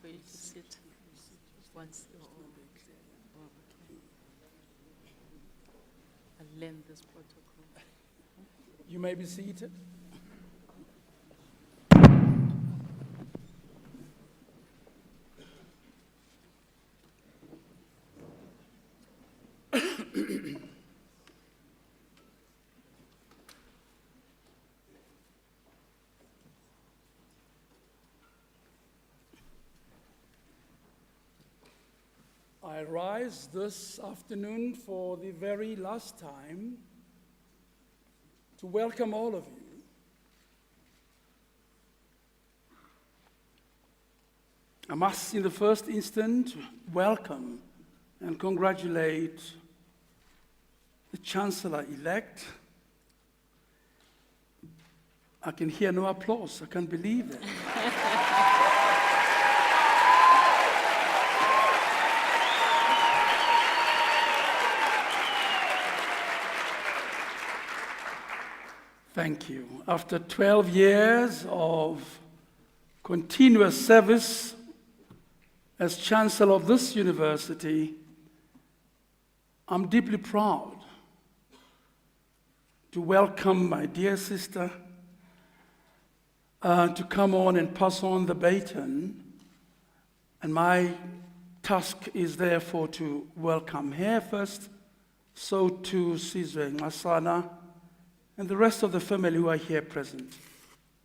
For you to sit once you're all okay. I'll learn this protocol. You may be seated. I rise this afternoon for the very last time to welcome all of you. I must, in the first instant, welcome and congratulate the Chancellor-elect. I can hear no applause. I can't believe it. Thank you. After 12 years of continuous service as Chancellor of this university, I'm deeply proud to welcome my dear sister to come on and pass on the baton. And my task is therefore to welcome her first, so too Sizwe Ngasana, and the rest of the family who are here present.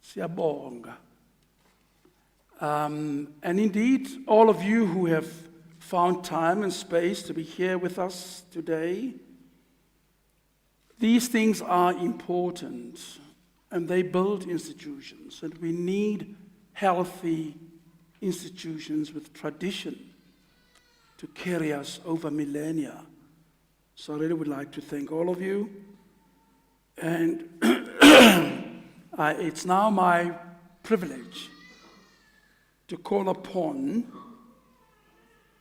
Siyabonga. And indeed, all of you who have found time and space to be here with us today, these things are important, and they build institutions, and we need healthy institutions with tradition to carry us over millennia. So I really would like to thank all of you. And it's now my privilege to call upon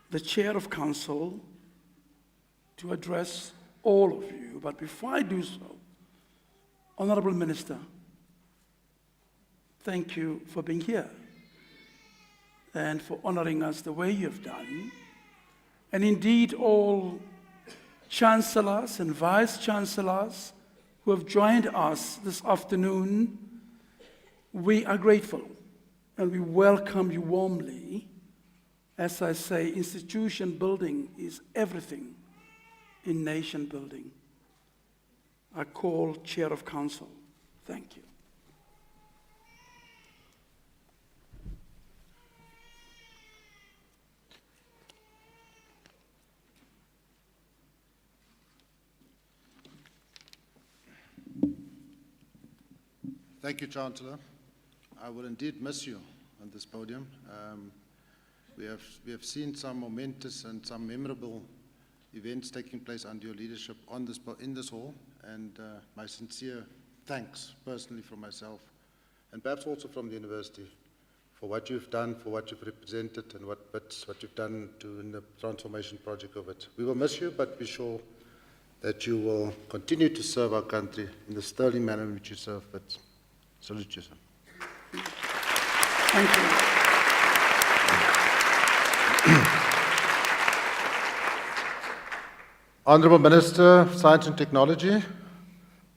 the Chair of Council to address all of you. But before I do so, Honorable Minister, thank you for being here and for honoring us the way you've done. And indeed, all chancellors and vice-chancellors who have joined us this afternoon, we are grateful and we welcome you warmly. As I say, institution building is everything in nation building. I call Chair of Council. Thank you. Thank you, Chancellor. I will indeed miss you on this podium. We have seen some momentous and some memorable events taking place under your leadership in this hall, and my sincere thanks personally from myself, and perhaps also from the university, for what you've done, for what you've represented, and what you've done in the transformation project of it. We will miss you, but be sure that you will continue to serve our country in the sterling manner in which you serve. But salute you, sir. Thank you. Honorable Minister of Science and Technology,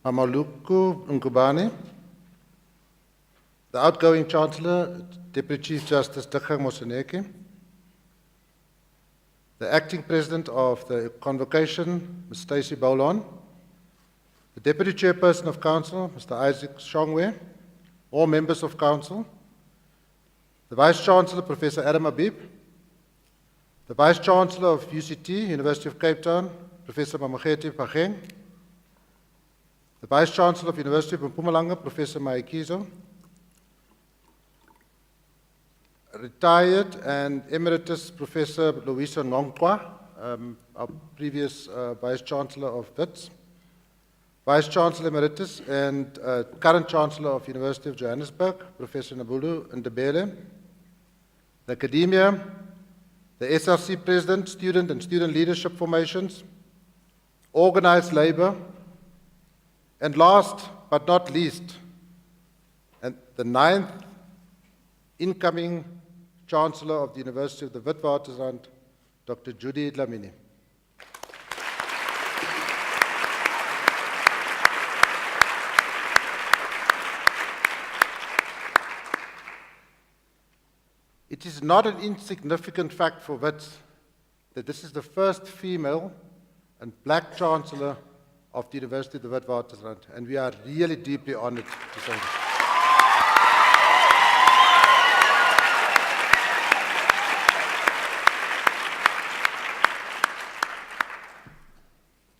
Maluku Ngubane, the outgoing Chancellor, Deputy Chief Justice Dikgang Moseneke, the Acting President of the Convocation, Ms. Stacey Bolon, the Deputy Chairperson of Council, Mr. Isaac Shongwe, all members of Council, the Vice-Chancellor, Professor Adam Habib, the Vice-Chancellor of UCT, University of Cape Town, Professor Mamokgethi Phakeng, the Vice-Chancellor of University of Mpumalanga, Professor Maekizo, retired and Emeritus Professor Louisa Ngongqwa, our previous Vice-Chancellor of WITS, Vice-Chancellor Emeritus and current Chancellor of University of Johannesburg, Professor Nabulu Ndebele, the academia, the SRC President, Student and Student Leadership Formations, organized labor, and last but not least, and the 9th incoming Chancellor of the University of the Witwatersrand, Dr. Judy Dlamini. It is not an insignificant fact for WITS that this is the first female and black Chancellor of the University of the Witwatersrand, and we are really deeply honored to say this.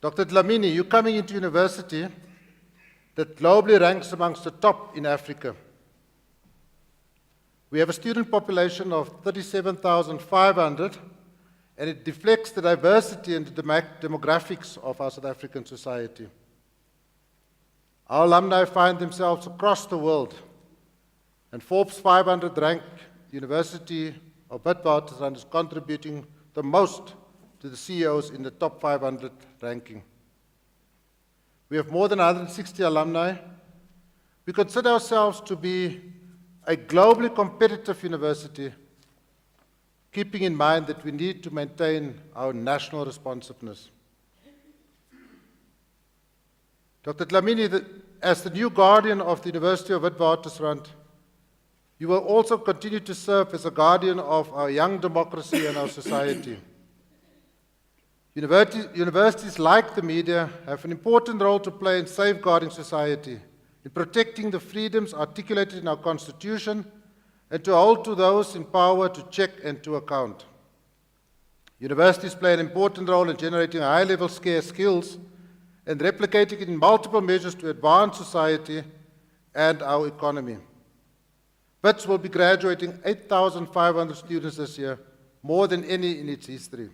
Dr. Dlamini, you're coming into university that globally ranks amongst the top in Africa. We have a student population of 37,500, and it reflects the diversity and the demographics of our South African society. Our alumni find themselves across the world, and Forbes 500 rank the University of Witwatersrand is contributing the most to the CEOs in the top 500 ranking. We have more than 160 alumni. We consider ourselves to be a globally competitive university, keeping in mind that we need to maintain our national responsiveness. Dr. Dlamini, as the new guardian of the University of Witwatersrand, you will also continue to serve as a guardian of our young democracy and our society. Universities like the media have an important role to play in safeguarding society, in protecting the freedoms articulated in our Constitution, and to hold to those in power to check and to account. Universities play an important role in generating high-level scarce skills and replicating it in multiple measures to advance society and our economy. WITS will be graduating 8,500 students this year, more than any in its history.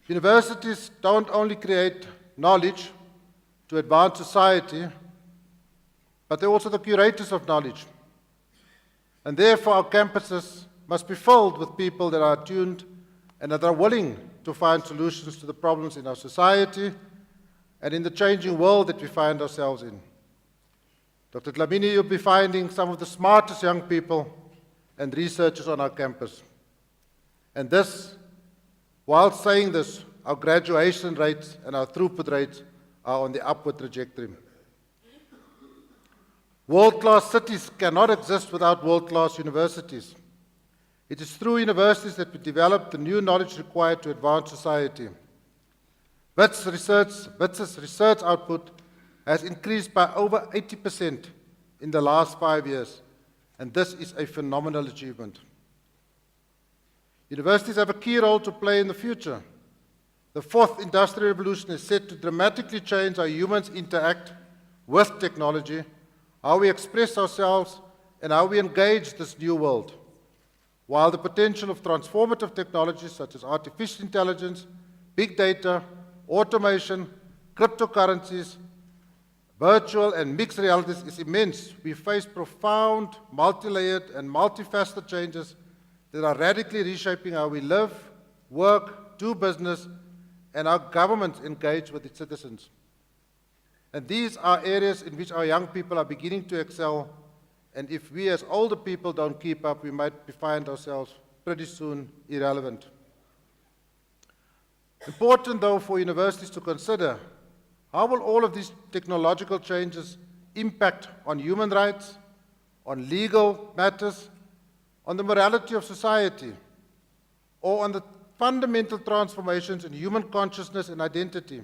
Universities don't only create knowledge to advance society, but they're also the curators of knowledge. And therefore, our campuses must be filled with people that are attuned and that are willing to find solutions to the problems in our society and in the changing world that we find ourselves in. Dr. Dlamini, you'll be finding some of the smartest young people and researchers on our campus. And this, while saying this, our graduation rates and our throughput rates are on the upward trajectory. World-class cities cannot exist without world-class universities. It is through universities that we develop the new knowledge required to advance society. WITS's research output has increased by over 80% in the last 5 years, and this is a phenomenal achievement. Universities have a key role to play in the future. The fourth industrial revolution is set to dramatically change how humans interact with technology, how we express ourselves, and how we engage this new world. While the potential of transformative technologies such as artificial intelligence, big data, automation, cryptocurrencies, virtual and mixed realities is immense, we face profound, multi-layered, and multifaceted changes that are radically reshaping how we live, work, do business, and how governments engage with its citizens. And these are areas in which our young people are beginning to excel, and if we as older people don't keep up, we might find ourselves pretty soon irrelevant. Important, though, for universities to consider, how will all of these technological changes impact on human rights, on legal matters, on the morality of society, or on the fundamental transformations in human consciousness and identity?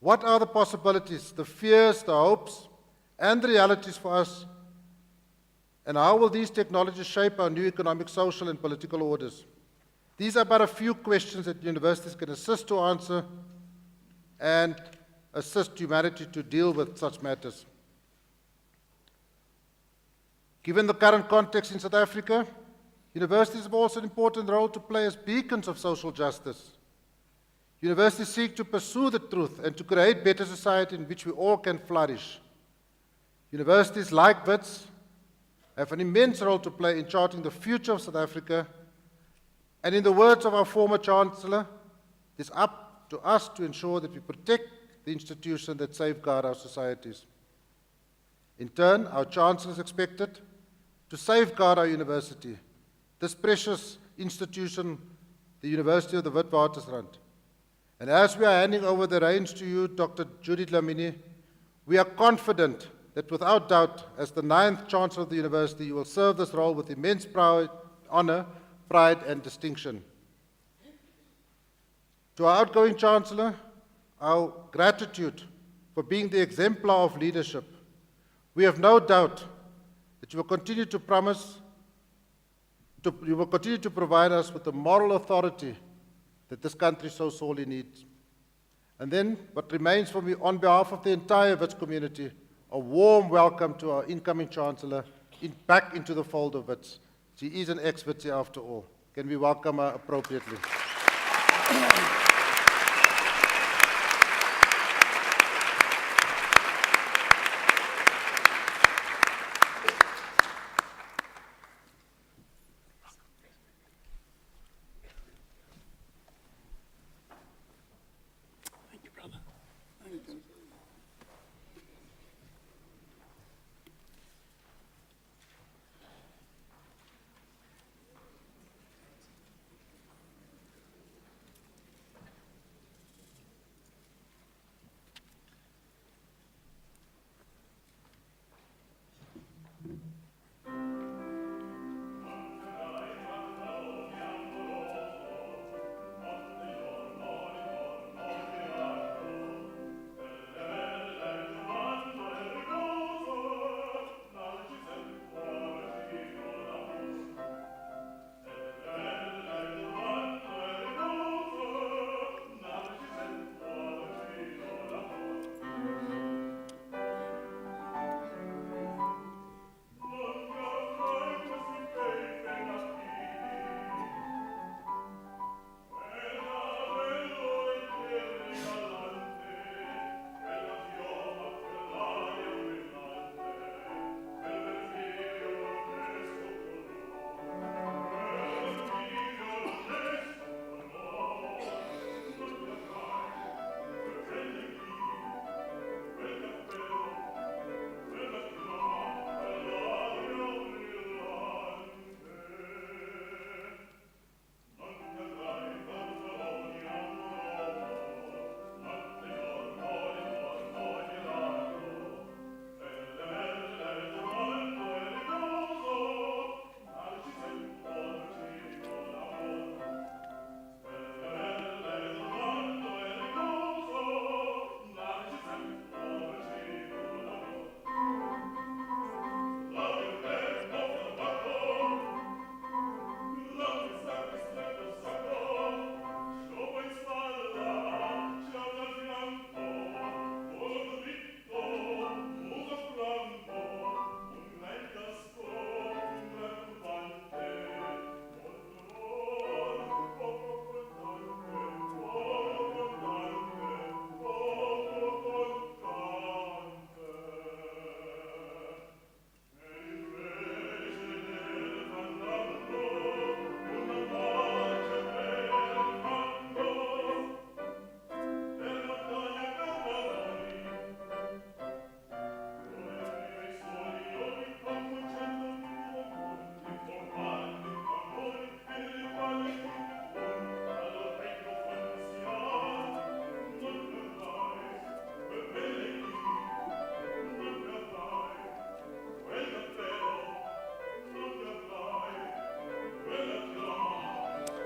What are the possibilities, the fears, the hopes, and the realities for us? And how will these technologies shape our new economic, social, and political orders? These are but a few questions that universities can assist to answer and assist humanity to deal with such matters. Given the current context in South Africa, universities have also an important role to play as beacons of social justice. Universities seek to pursue the truth and to create a better society in which we all can flourish. Universities like WITS have an immense role to play in charting the future of South Africa, and in the words of our former Chancellor, it's up to us to ensure that we protect the institutions that safeguard our societies. In turn, our Chancellor is expected to safeguard our university, this precious institution, the University of the Witwatersrand. And as we are handing over the reins to you, Dr. Judy Dlamini, we are confident that without doubt, as the 9th Chancellor of the University, you will serve this role with immense honor, pride, and distinction. To our outgoing Chancellor, our gratitude for being the exemplar of leadership. We have no doubt that you will continue to promise You will continue to provide us with the moral authority that this country so sorely needs. And then, what remains for me, on behalf of the entire Wits community, a warm welcome to our incoming Chancellor back into the fold of Wits. She is an ex-Witsie after all. Can we welcome her appropriately? Thank you, brother. Thank you.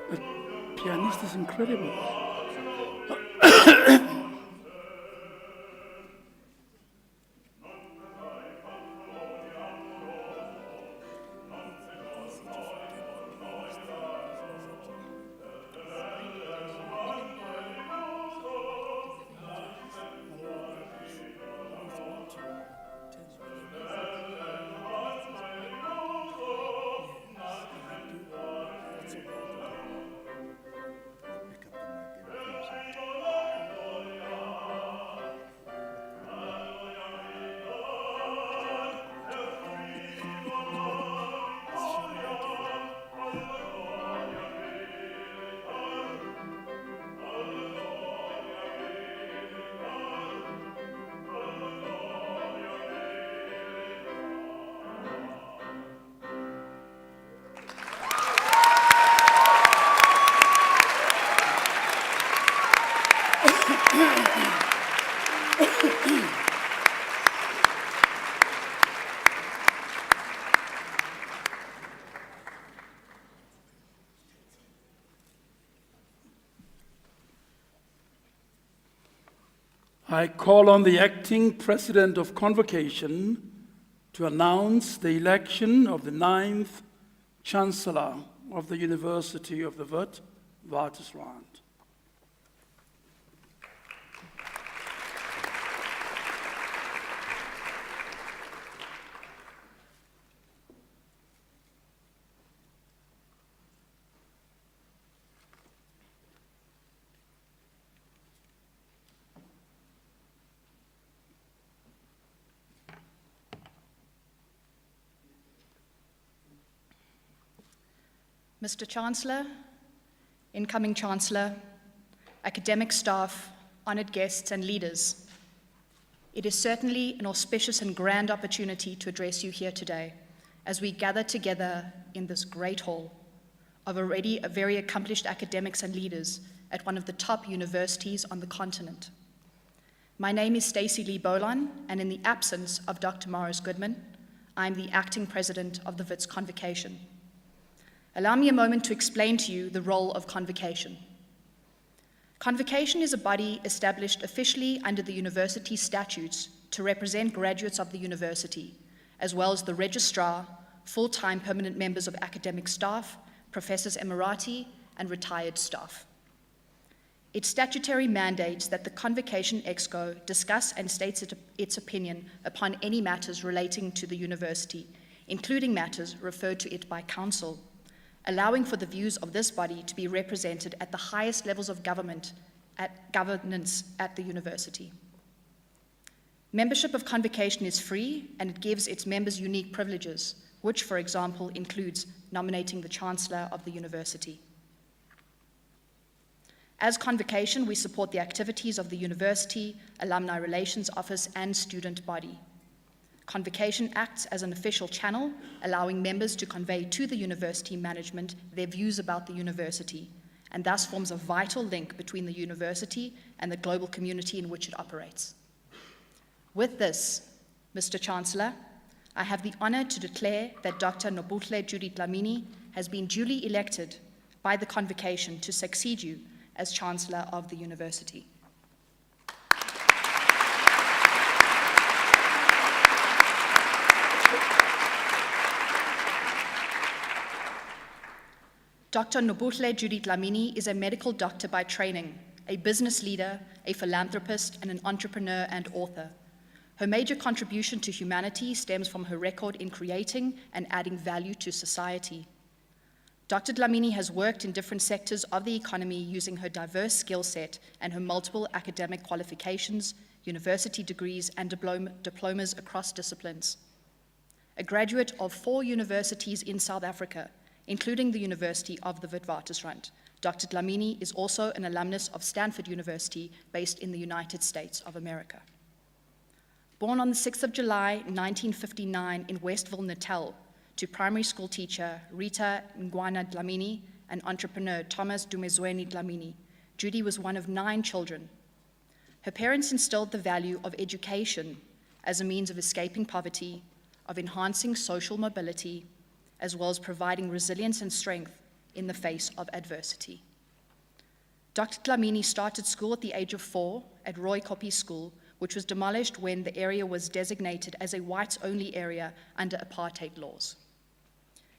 The pianist is incredible. I call on the acting president of Convocation to announce the election of the 9th Chancellor of the University of the Witwatersrand. Mr. Chancellor, incoming Chancellor, academic staff, honored guests and leaders, it is certainly an auspicious and grand opportunity to address you here today as we gather together in this great hall of already very accomplished academics and leaders at one of the top universities on the continent. My name is Stacey Lee Bolan, and in the absence of Dr. Morris Goodman, I am the acting president of the Wits Convocation. Allow me a moment to explain to you the role of Convocation. Convocation is a body established officially under the university statutes to represent graduates of the university, as well as the registrar, full-time permanent members of academic staff, professors emeriti, and retired staff. Its statutory mandates that the Convocation Exco discuss and states its opinion upon any matters relating to the university, including matters referred to it by council, allowing for the views of this body to be represented at the highest levels of governance at the university. Membership of Convocation is free, and it gives its members unique privileges, which, for example, includes nominating the Chancellor of the university. As Convocation, we support the activities of the university, Alumni Relations Office, and student body. Convocation acts as an official channel, allowing members to convey to the university management their views about the university, and thus forms a vital link between the university and the global community in which it operates. With this, Mr. Chancellor, I have the honor to declare that Dr. Nobuhle Judy Dlamini has been duly elected by the Convocation to succeed you as Chancellor of the university. Dr. Nobuhle Judy Dlamini is a medical doctor by training, a business leader, a philanthropist, and an entrepreneur and author. Her major contribution to humanity stems from her record in creating and adding value to society. Dr. Dlamini has worked in different sectors of the economy using her diverse skill set and her multiple academic qualifications, university degrees, and diplomas across disciplines. A graduate of 4 universities in South Africa, including the University of the Witwatersrand, Dr. Dlamini is also an alumnus of Stanford University, based in the United States of America. Born on the 6th of July, 1959 in Westville, Natal, to primary school teacher Rita Ngwana Dlamini and entrepreneur Thomas Dumezweni Dlamini, Judy was one of 9 children. Her parents instilled the value of education as a means of escaping poverty, of enhancing social mobility, as well as providing resilience and strength in the face of adversity. Dr. Dlamini started school at the age of 4 at Roy Koppie School, which was demolished when the area was designated as a whites-only area under apartheid laws.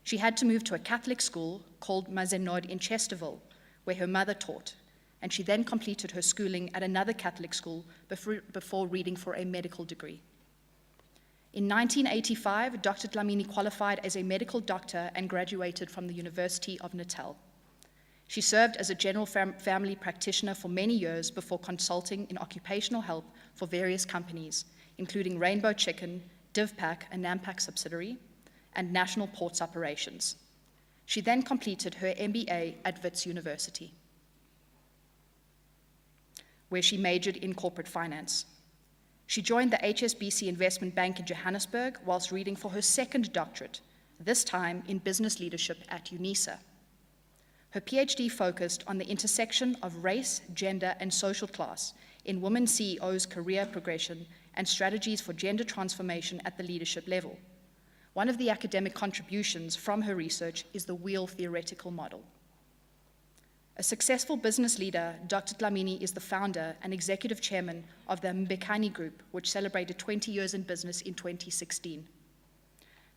She had to move to a Catholic school called Mazenod in Chesterville, where her mother taught, and she then completed her schooling at another Catholic school before reading for a medical degree. In 1985, Dr. Dlamini qualified as a medical doctor and graduated from the University of Natal. She served as a general family practitioner for many years before consulting in occupational health for various companies, including Rainbow Chicken, DivPac, a Nampak subsidiary, and National Ports Operations. She then completed her MBA at Wits University, where she majored in corporate finance. She joined the HSBC Investment Bank in Johannesburg whilst reading for her second doctorate, this time in business leadership at UNISA. Her PhD focused on the intersection of race, gender, and social class in women CEOs' career progression and strategies for gender transformation at the leadership level. One of the academic contributions from her research is the wheel theoretical model. A successful business leader, Dr. Dlamini is the founder and executive chairman of the Mbekani Group, which celebrated 20 years in business in 2016.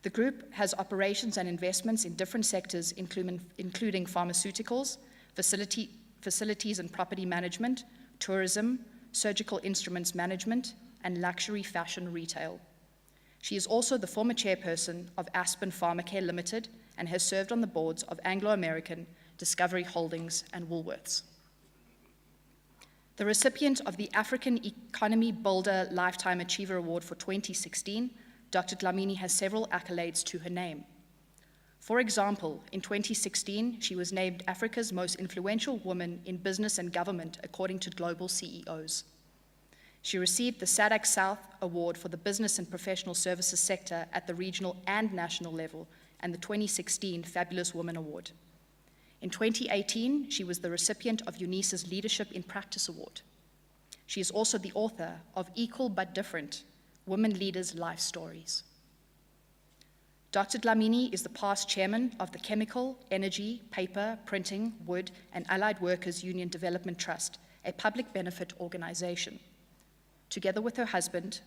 The group has operations and investments in different sectors, including pharmaceuticals, facilities and property management, tourism, surgical instruments management, and luxury fashion retail. She is also the former chairperson of Aspen Pharmacare Limited and has served on the boards of Anglo American, Discovery Holdings, and Woolworths. The recipient of the African Economy Builder Lifetime Achiever Award for 2016, Dr. Dlamini has several accolades to her name. For example, in 2016, she was named Africa's most influential woman in business and government according to global CEOs. She received the SADC South Award for the Business and Professional Services sector at the regional and national level, and the 2016 Fabulous Woman Award. In 2018, she was the recipient of UNISA's Leadership in Practice Award. She is also the author of Equal But Different: Women Leaders' Life Stories. Dr. Dlamini is the past chairman of the Chemical, Energy, Paper, Printing, Wood, and Allied Workers Union Development Trust, a public benefit organization. Together with her husband,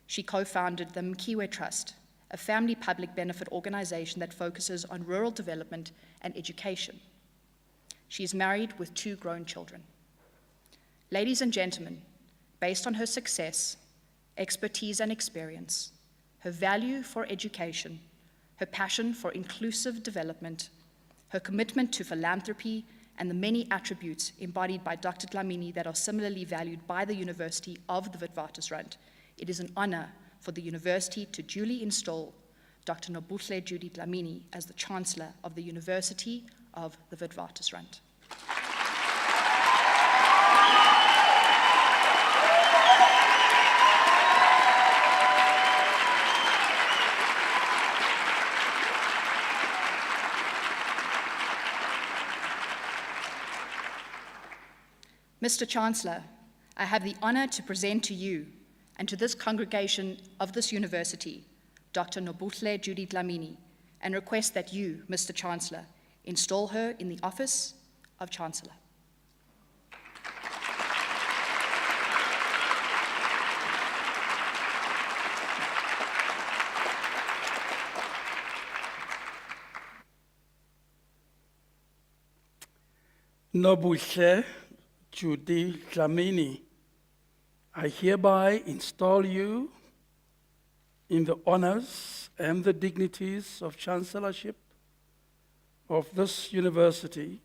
she co-founded the Mkiwe Trust, a family public benefit organization that focuses on rural development and education. She is married with 2 grown children. Ladies and gentlemen, based on her success, expertise and experience, her value for education, her passion for inclusive development, her commitment to philanthropy, and the many attributes embodied by Dr. Dlamini that are similarly valued by the University of the Witwatersrand, it is an honor for the university to duly install Dr. Nobuhle Judy Dlamini as the Chancellor of the University of the Witwatersrand. Mr. Chancellor, I have the honor to present to you and to this congregation of this university, Dr. Nobuhle Judy Dlamini, and request that you, Mr. Chancellor, install her in the office of Chancellor. Nobuhle Judy Dlamini, I hereby install you in the honors and the dignities of Chancellorship of this university,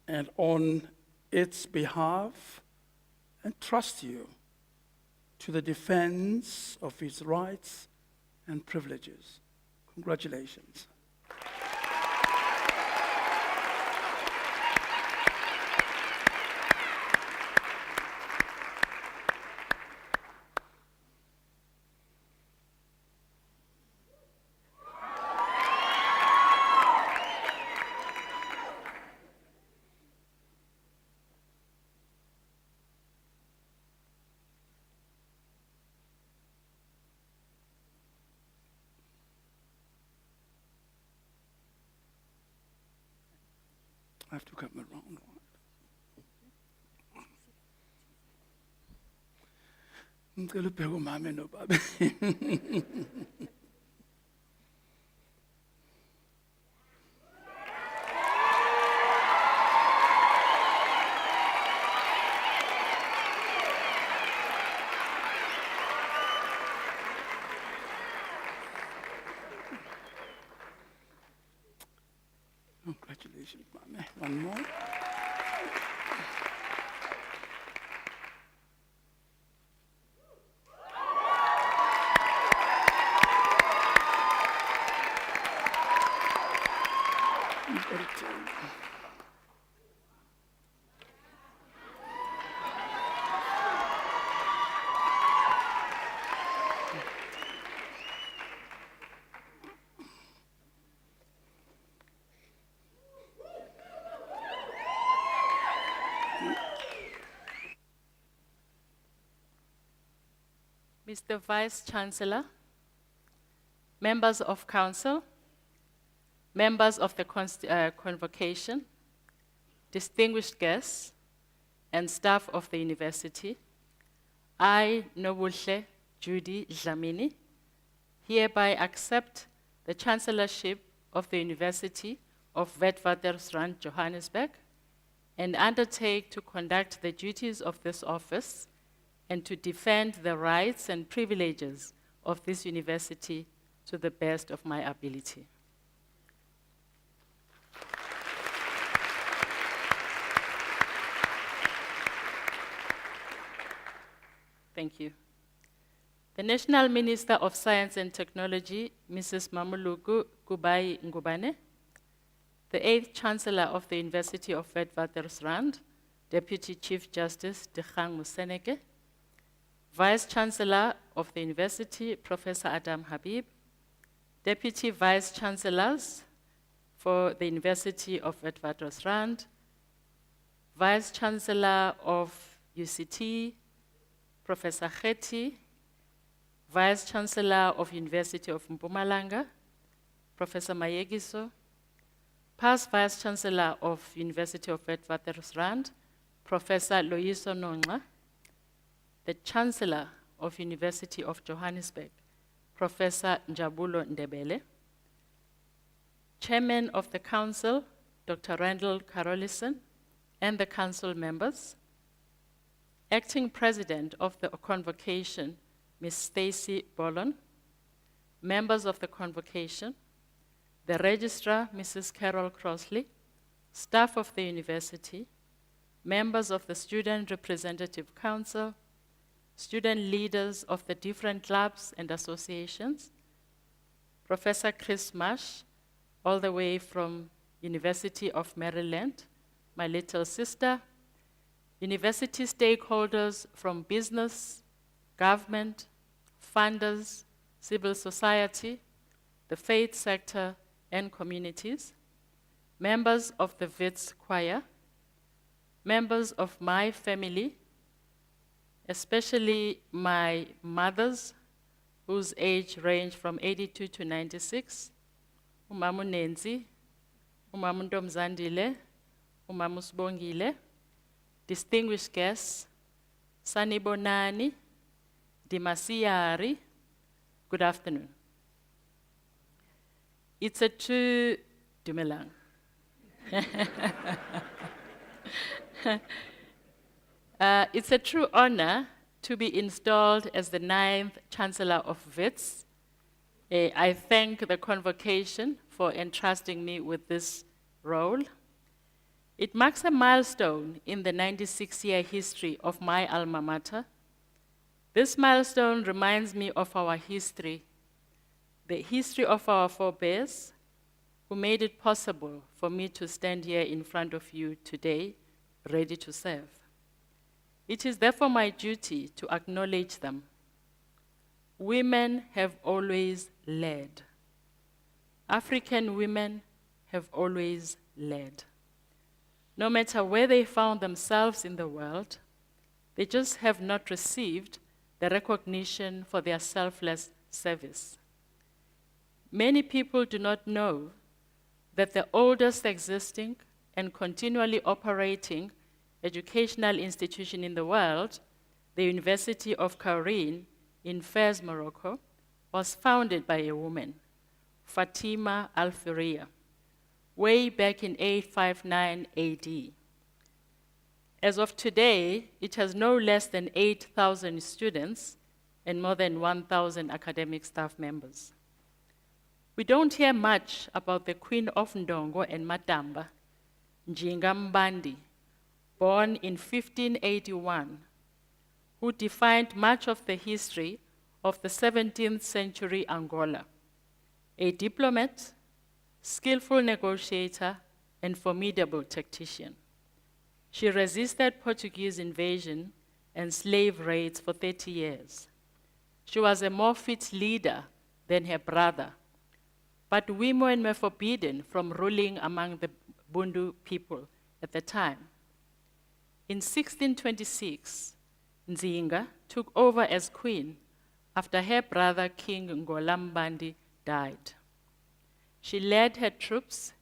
and on its behalf, and trust you to the defense of its rights and privileges. Congratulations. I have to come around. Ngicela ubheke umama nobaba. Congratulations, Mama. One more. You've got it too. Mr. Vice Chancellor, members of Council, members of the Convocation, distinguished guests, and staff of the university, I, Nobuhle Judy Dlamini, hereby accept the Chancellorship of the University of Witwatersrand, Johannesburg, and undertake to conduct the duties of this office and to defend the rights and privileges of this university to the best of my ability. Thank you. The National Minister of Science and Technology, Mrs. Mamuluku Kubai Ngubane, the 8th Chancellor of the University of Witwatersrand, Deputy Chief Justice Dikgang Moseneke, Vice Chancellor of the University, Professor Adam Habib, Deputy Vice Chancellors for the University of Witwatersrand, Vice Chancellor of UCT, Professor Kheti, Vice Chancellor of University of Mpumalanga, Professor Mayegiso, past Vice Chancellor of University of Witwatersrand, Professor Loyiso Nonxa, the Chancellor of University of Johannesburg, Professor Njabulo Ndebele, Chairman of the Council, Dr. Randall Carolison, and the Council members, Acting President of the Convocation, Ms. Stacy Bollon, members of the Convocation, the Registrar, Mrs. Carol Crossley, staff of the university, members of the Student Representative Council, student leaders of the different clubs and associations, Professor Chris Marsh, all the way from University of Maryland, my little sister, university stakeholders from business, government, funders, civil society, the faith sector, and communities, members of the WITS choir, members of my family, especially my mothers, whose age range from 82 to 96, Umamu Nenzi, Umamu Ndomzandile, Umamu Sbongile, distinguished guests, Sanibonani, Dimasiari, good afternoon. It's a true, Dumelang. It's a true honor to be installed as the 9th Chancellor of WITS. I thank the Convocation for entrusting me with this role. It marks a milestone in the 96-year history of my alma mater. This milestone reminds me of our history, the history of our forebears who made it possible for me to stand here in front of you today, ready to serve. It is therefore my duty to acknowledge them. Women have always led. African women have always led. No matter where they found themselves in the world, they just have not received the recognition for their selfless service. Many people do not know that the oldest existing and continually operating educational institution in the world, the University of Cairn in Fez, Morocco, was founded by a woman, Fatima Al-Firiya, way back in 859 AD. As of today, it has no less than 8,000 students and more than 1,000 academic staff members. We don't hear much about the Queen of Ndongo and Matamba, Njinga Mbandi, born in 1581, who defined much of the history of the 17th century Angola, a diplomat, skillful negotiator, and formidable tactician. She resisted Portuguese invasion and slave raids for 30 years. She was a more fit leader than her brother, but women were forbidden from ruling among the Bundu people at the time. In 1626, Nzinga took over as queen after her brother King Ngolambandi died. She led her troops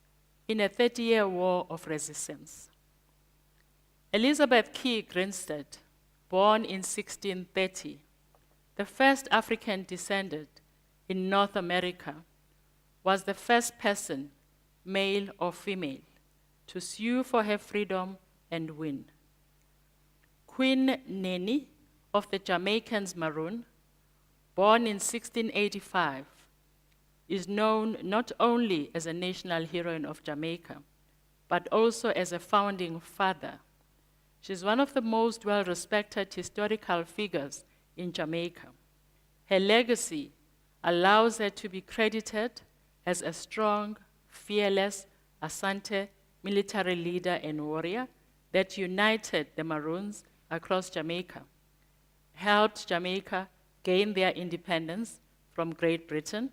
in a 30-year war of resistance. Elizabeth Key Grinstead, born in 1630, the first African descendant in North America, was the first person, male or female, to sue for her freedom and win. Queen Nene of the Jamaicans Maroon, born in 1685, is known not only as a national heroine of Jamaica, but also as a founding father. She's one of the most well-respected historical figures in Jamaica. Her legacy allows her to be credited as a strong, fearless Asante military leader and warrior that united the Maroons across Jamaica, helped Jamaica gain their independence from Great Britain,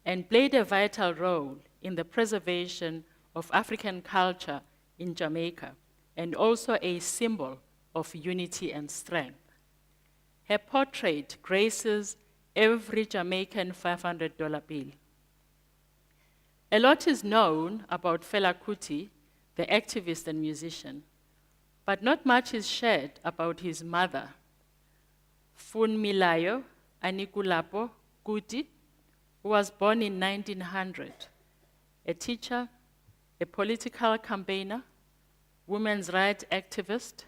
and played a vital role in the preservation of African culture in Jamaica, and also a symbol of unity and strength. Her portrait graces every Jamaican $500 bill. A lot is known about Fela Kuti, the activist and musician, but not much is shared about his mother, Funmilayo Anikulapo Kuti, who was born in 1900, a teacher, a political campaigner, women's rights activist,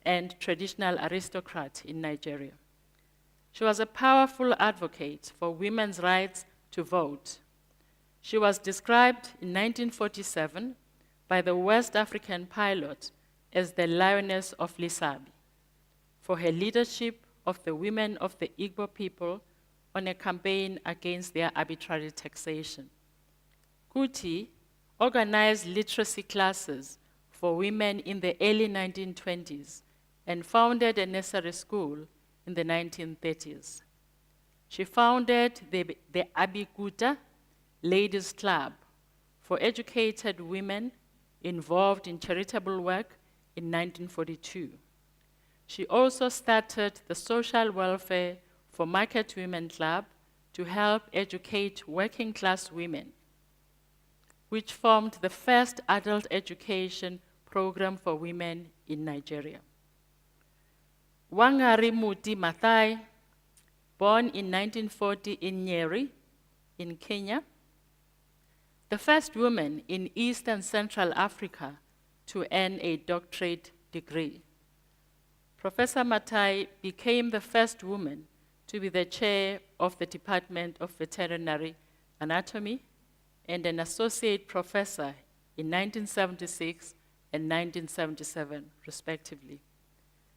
and traditional aristocrat in Nigeria. She was a powerful advocate for women's rights to vote. She was described in 1947 by the West African pilot as the Lioness of Lisabi for her leadership of the women of the Igbo people on a campaign against their arbitrary taxation. Kuti organized literacy classes for women in the early 1920s and founded a nursery school in the 1930s. She founded the Abikuta Ladies Club for educated women involved in charitable work in 1942. She also started the Social Welfare for Market Women Club to help educate working class women, which formed the first adult education program for women in Nigeria. Wangari Maathai, born in 1940 in Nyeri, in Kenya, the first woman in East and Central Africa to earn a doctorate degree. Professor Maathai became the first woman to be the chair of the Department of Veterinary Anatomy and an associate professor in 1976 and 1977, respectively.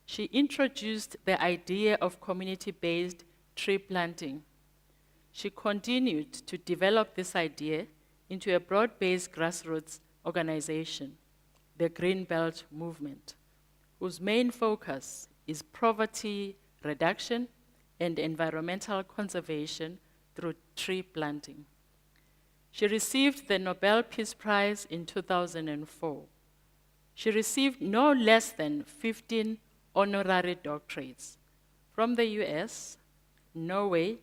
She introduced the idea of community-based tree planting. She continued to develop this idea into a broad-based grassroots organization, the Green Belt Movement, whose main focus is poverty reduction and environmental conservation through tree planting. She received the Nobel Peace Prize in 2004. She received no less than 15 honorary doctorates from the US, Norway,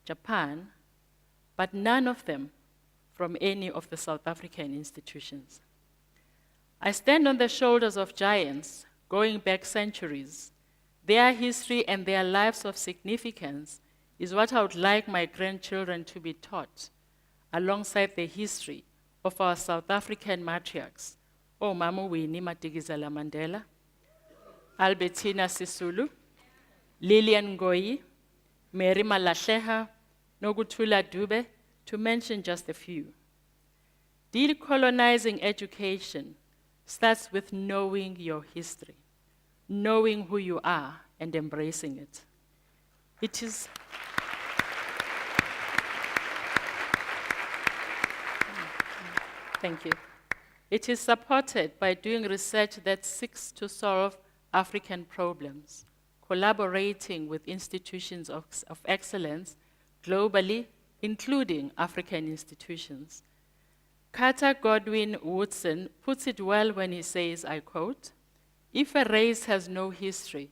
Japan, but none of them from any of the South African institutions. I stand on the shoulders of giants going back centuries. Their history and their lives of significance is what I would like my grandchildren to be taught, alongside the history of our South African matriarchs, Mama Winnie Madikizela Mandela, Albertina Sisulu, Lillian Ngoyi, Mary Malahleha, Nokuthula Dube, to mention just a few. Decolonizing education starts with knowing your history, knowing who you are, and embracing it. Thank you. It is supported by doing research that seeks to solve African problems, collaborating with institutions of excellence globally, including African institutions. Carter Godwin Woodson puts it well when he says, I quote, "If a race has no history,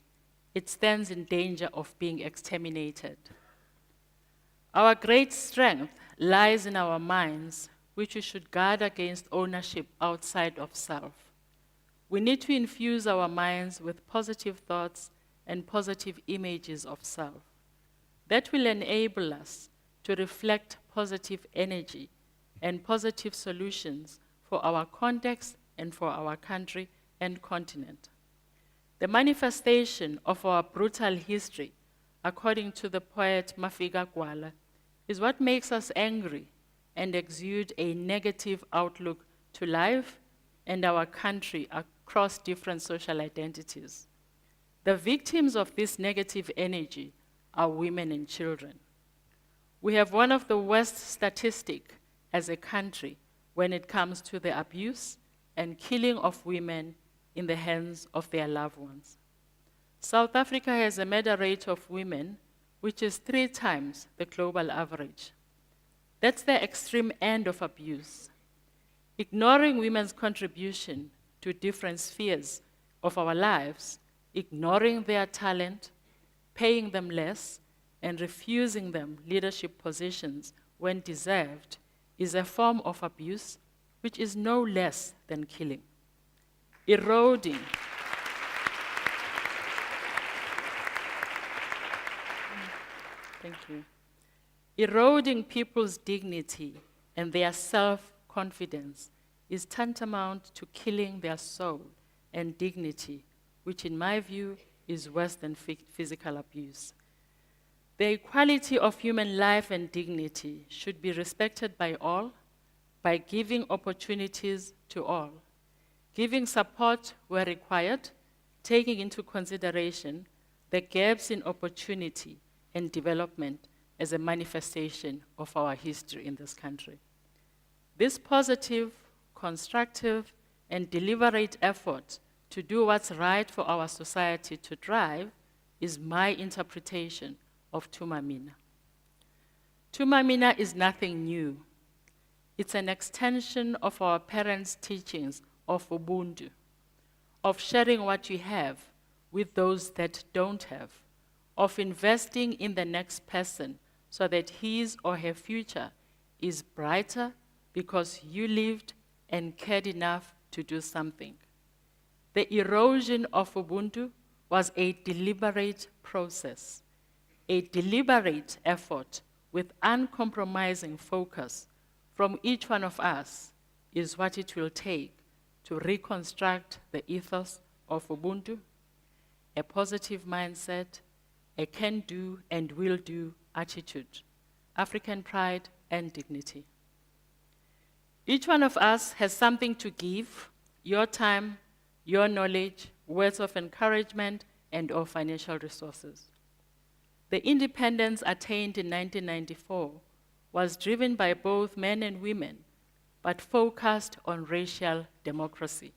it stands in danger of being exterminated." Our great strength lies in our minds, which we should guard against ownership outside of self. We need to infuse our minds with positive thoughts and positive images of self. That will enable us to reflect positive energy and positive solutions for our context and for our country and continent. The manifestation of our brutal history, according to the poet Mafika Gwala, is what makes us angry and exude a negative outlook to life and our country across different social identities. The victims of this negative energy are women and children. We have one of the worst statistics as a country when it comes to the abuse and killing of women in the hands of their loved ones. South Africa has a murder rate of women which is 3 times the global average. That's the extreme end of abuse. Ignoring women's contribution to different spheres of our lives, ignoring their talent, paying them less, and refusing them leadership positions when deserved is a form of abuse which is no less than killing. Eroding Thank you. Eroding people's dignity and their self-confidence is tantamount to killing their soul and dignity, which in my view is worse than physical abuse. The equality of human life and dignity should be respected by all by giving opportunities to all, giving support where required, taking into consideration the gaps in opportunity and development as a manifestation of our history in this country. This positive, constructive, and deliberate effort to do what's right for our society to thrive is my interpretation of Tumamina. Tumamina is nothing new. It's an extension of our parents' teachings of Ubuntu, of sharing what you have with those that don't have, of investing in the next person so that his or her future is brighter because you lived and cared enough to do something. The erosion of Ubuntu was a deliberate process, a deliberate effort with uncompromising focus from each one of us is what it will take to reconstruct the ethos of Ubuntu, a positive mindset, a can-do and will-do attitude, African pride and dignity. Each one of us has something to give, your time, your knowledge, words of encouragement, and/or financial resources. The independence attained in 1994 was driven by both men and women, but focused on racial democracy.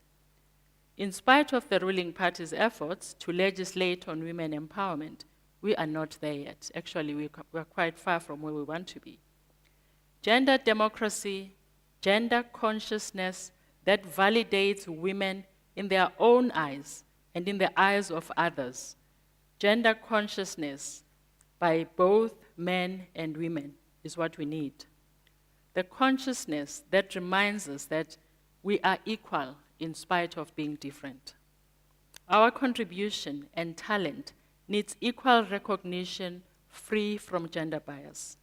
In spite of the ruling party's efforts to legislate on women empowerment, we are not there yet. Actually, we're quite far from where we want to be. Gender democracy, gender consciousness that validates women in their own eyes and in the eyes of others. Gender consciousness by both men and women is what we need. The consciousness that reminds us that we are equal in spite of being different. Our contribution and talent needs equal recognition free from gender bias.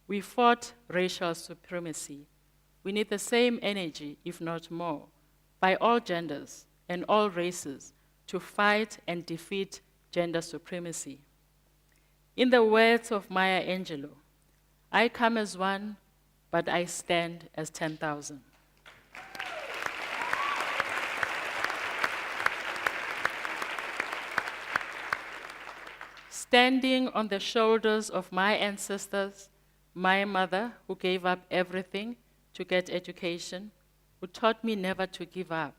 We fought racial supremacy. We need the same energy, if not more, by all genders and all races to fight and defeat gender supremacy. In the words of Maya Angelou, I come as one, but I stand as 10,000. Standing on the shoulders of my ancestors, my mother, who gave up everything to get education, who taught me never to give up.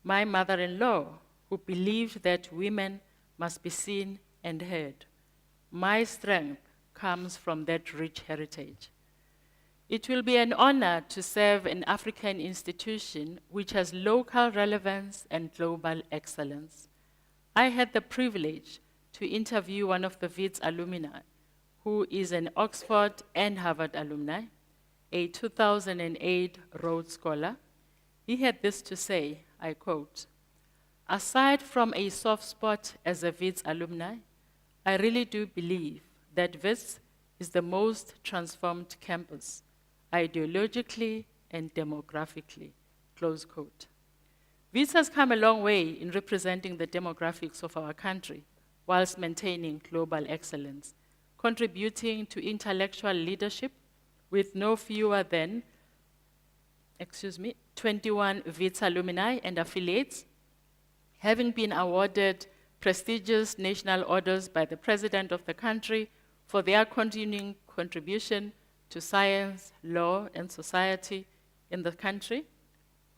My mother-in-law, who believed that women must be seen and heard. My strength comes from that rich heritage. It will be an honor to serve an African institution which has local relevance and global excellence. I had the privilege to interview one of the WITS alumni, who is an Oxford and Harvard alumni, a 2008 Rhodes Scholar. He had this to say, I quote, "Aside from a soft spot as a WITS alumni, I really do believe that WITS is the most transformed campus, ideologically and demographically, close quote. Wits has come a long way in representing the demographics of our country whilst maintaining global excellence, contributing to intellectual leadership with no fewer than 21 Wits alumni and affiliates, having been awarded prestigious national orders by the President of the country for their continuing contribution to science, law, and society in the country,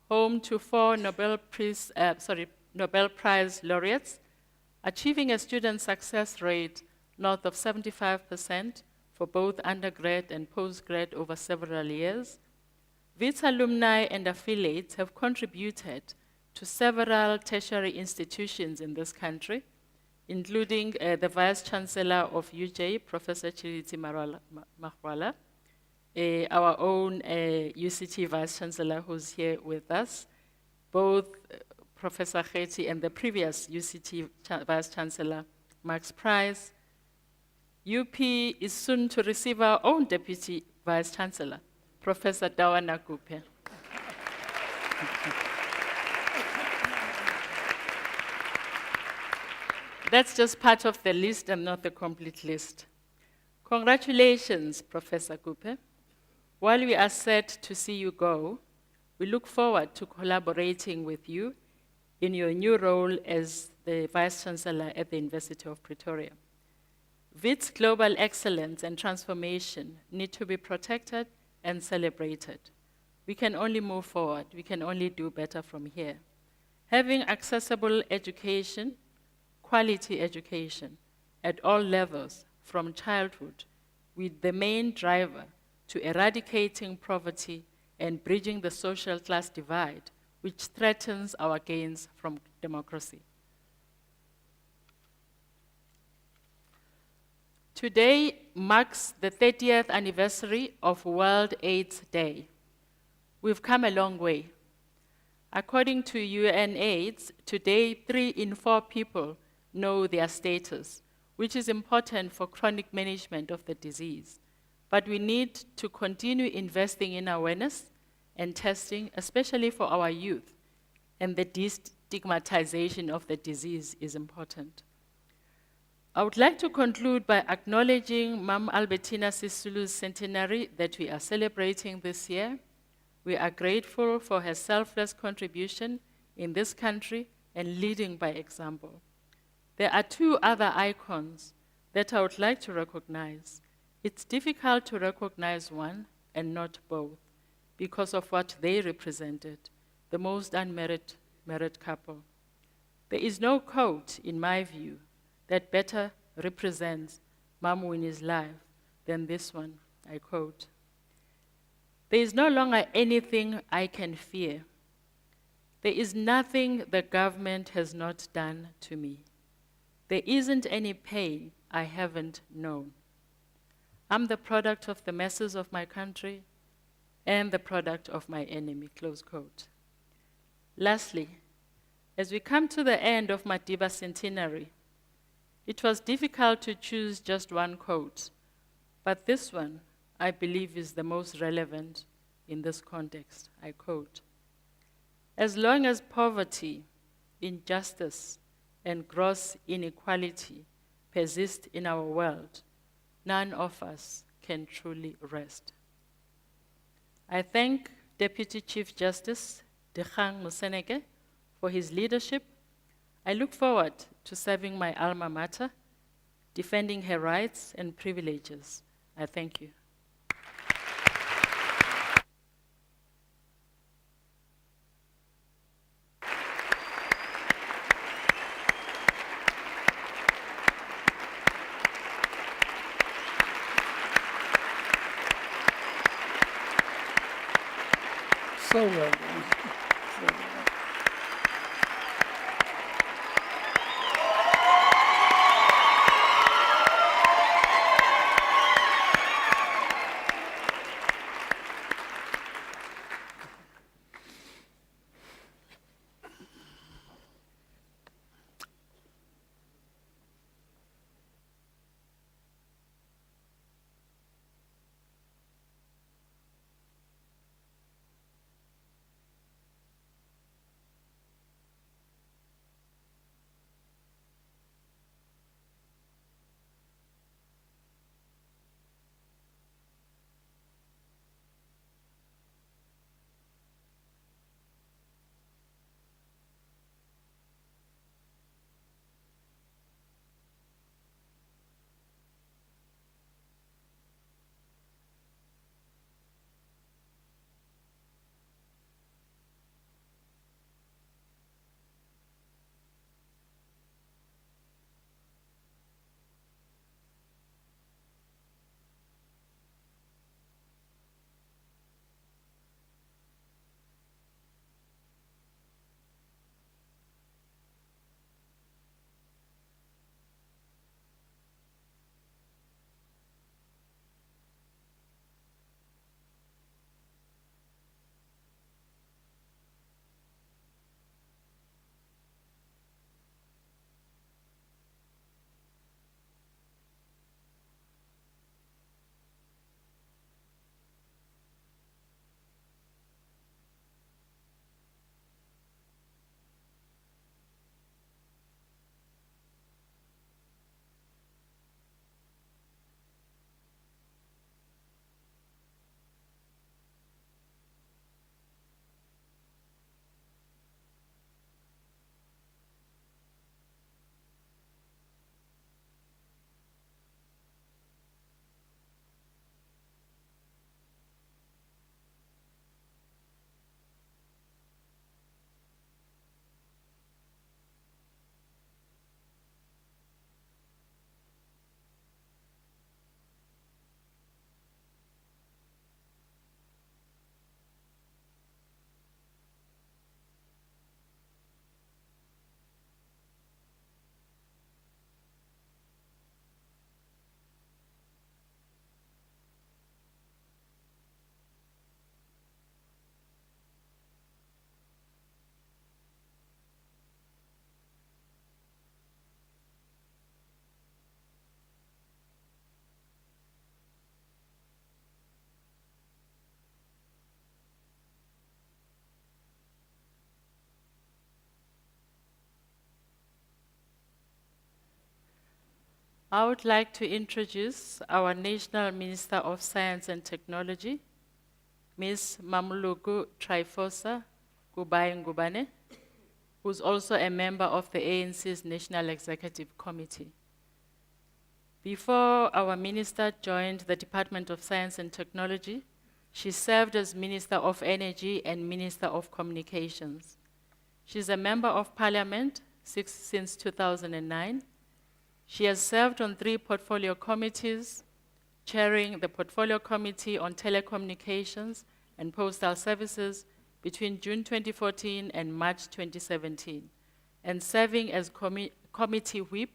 home to 4 Nobel Prize laureates, achieving a student success rate north of 75% for both undergrad and postgrad over several years. Wits alumni and affiliates have contributed to several tertiary institutions in this country, including the Vice Chancellor of UJ, Professor Chiriti Mahwala, our own UCT Vice Chancellor who's here with us, both Professor Kheti and the previous UCT Vice Chancellor, Max Price. UP is soon to receive our own Deputy Vice Chancellor, Professor Dawana Kupe. That's just part of the list and not the complete list. Congratulations, Professor Kupe. While we are sad to see you go, we look forward to collaborating with you in your new role as the Vice Chancellor at the University of Pretoria. Wits' global excellence and transformation need to be protected and celebrated. We can only move forward. We can only do better from here. Having accessible education, quality education at all levels from childhood with the main driver to eradicating poverty and bridging the social class divide, which threatens our gains from democracy. Today marks the 30th anniversary of World AIDS Day. We've come a long way. According to UNAIDS, today 3 in 4 people know their status, which is important for chronic management of the disease. But we need to continue investing in awareness and testing, especially for our youth, and the destigmatization of the disease is important. I would like to conclude by acknowledging Mam Albertina Sisulu's centenary that we are celebrating this year. We are grateful for her selfless contribution in this country and leading by example. There are 2 other icons that I would like to recognize. It's difficult to recognize one and not both because of what they represented, the most unmarried couple. There is no quote, in my view, that better represents Mam Winnie's life than this one. I quote, "There is no longer anything I can fear. There is nothing the government has not done to me. There isn't any pain I haven't known. I'm the product of the masses of my country and the product of my enemy," close quote. Lastly, as we come to the end of Madiba's centenary, it was difficult to choose just one quote, but this one, I believe, is the most relevant in this context. I quote, "As long as poverty, injustice, and gross inequality persist in our world, none of us can truly rest." I thank Deputy Chief Justice Dikgang Moseneke for his leadership. I look forward to serving my alma mater, defending her rights and privileges. I thank you. So well done. So well done. I would like to introduce our National Minister of Science and Technology, Ms. Mamuluku Trifosa Gubai Ngubane, who's also a member of the ANC's National Executive Committee. Before our minister joined the Department of Science and Technology, she served as Minister of Energy and Minister of Communications. She's a member of Parliament since 2009. She has served on 3 portfolio committees, chairing the Portfolio Committee on Telecommunications and Postal Services between June 2014 and March 2017, and serving as committee whip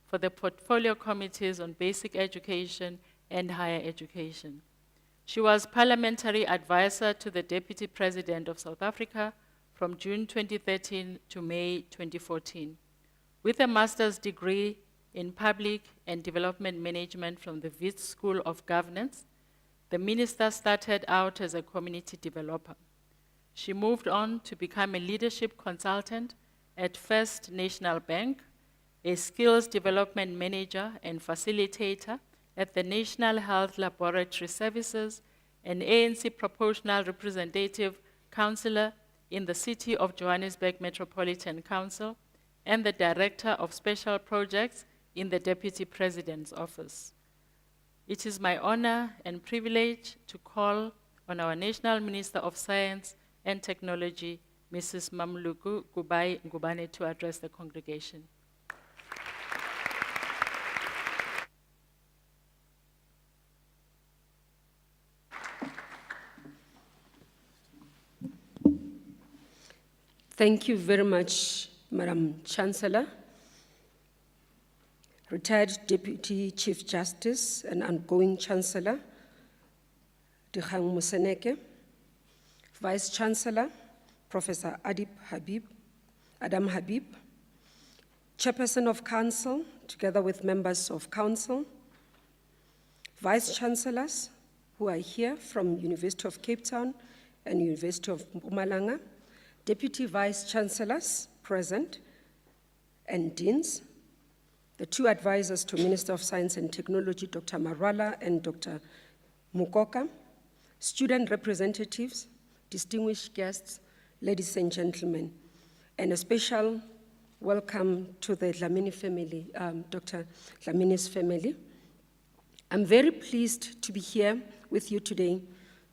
for the Portfolio Committees on Basic Education and Higher Education. She was parliamentary advisor to the Deputy President of South Africa from June 2013 to May 2014. With a master's degree in Public and Development Management from the Wits School of Governance, the minister started out as a community developer. She moved on to become a leadership consultant at First National Bank, a skills development manager and facilitator at the National Health Laboratory Services, an ANC proportional representative councillor in the City of Johannesburg Metropolitan Council, and the Director of Special Projects in the Deputy President's Office. It is my honor and privilege to call on our National Minister of Science and Technology, Mrs. Mamuluku Gubai Ngubane, to address the congregation. Thank you very much, Madam Chancellor, retired Deputy Chief Justice and outgoing Chancellor, Dikgang Moseneke, Vice Chancellor, Professor Adam Habib, Chairperson of Council, together with members of Council, Vice Chancellors who are here from University of Cape Town and University of Mpumalanga, Deputy Vice Chancellors present, and Deans, the 2 advisors to Minister of Science and Technology, Dr. Marwala and Dr. Mukoka, student representatives, distinguished guests, ladies and gentlemen, and a special welcome to the Dlamini family, Dr. Dlamini's family. I'm very pleased to be here with you today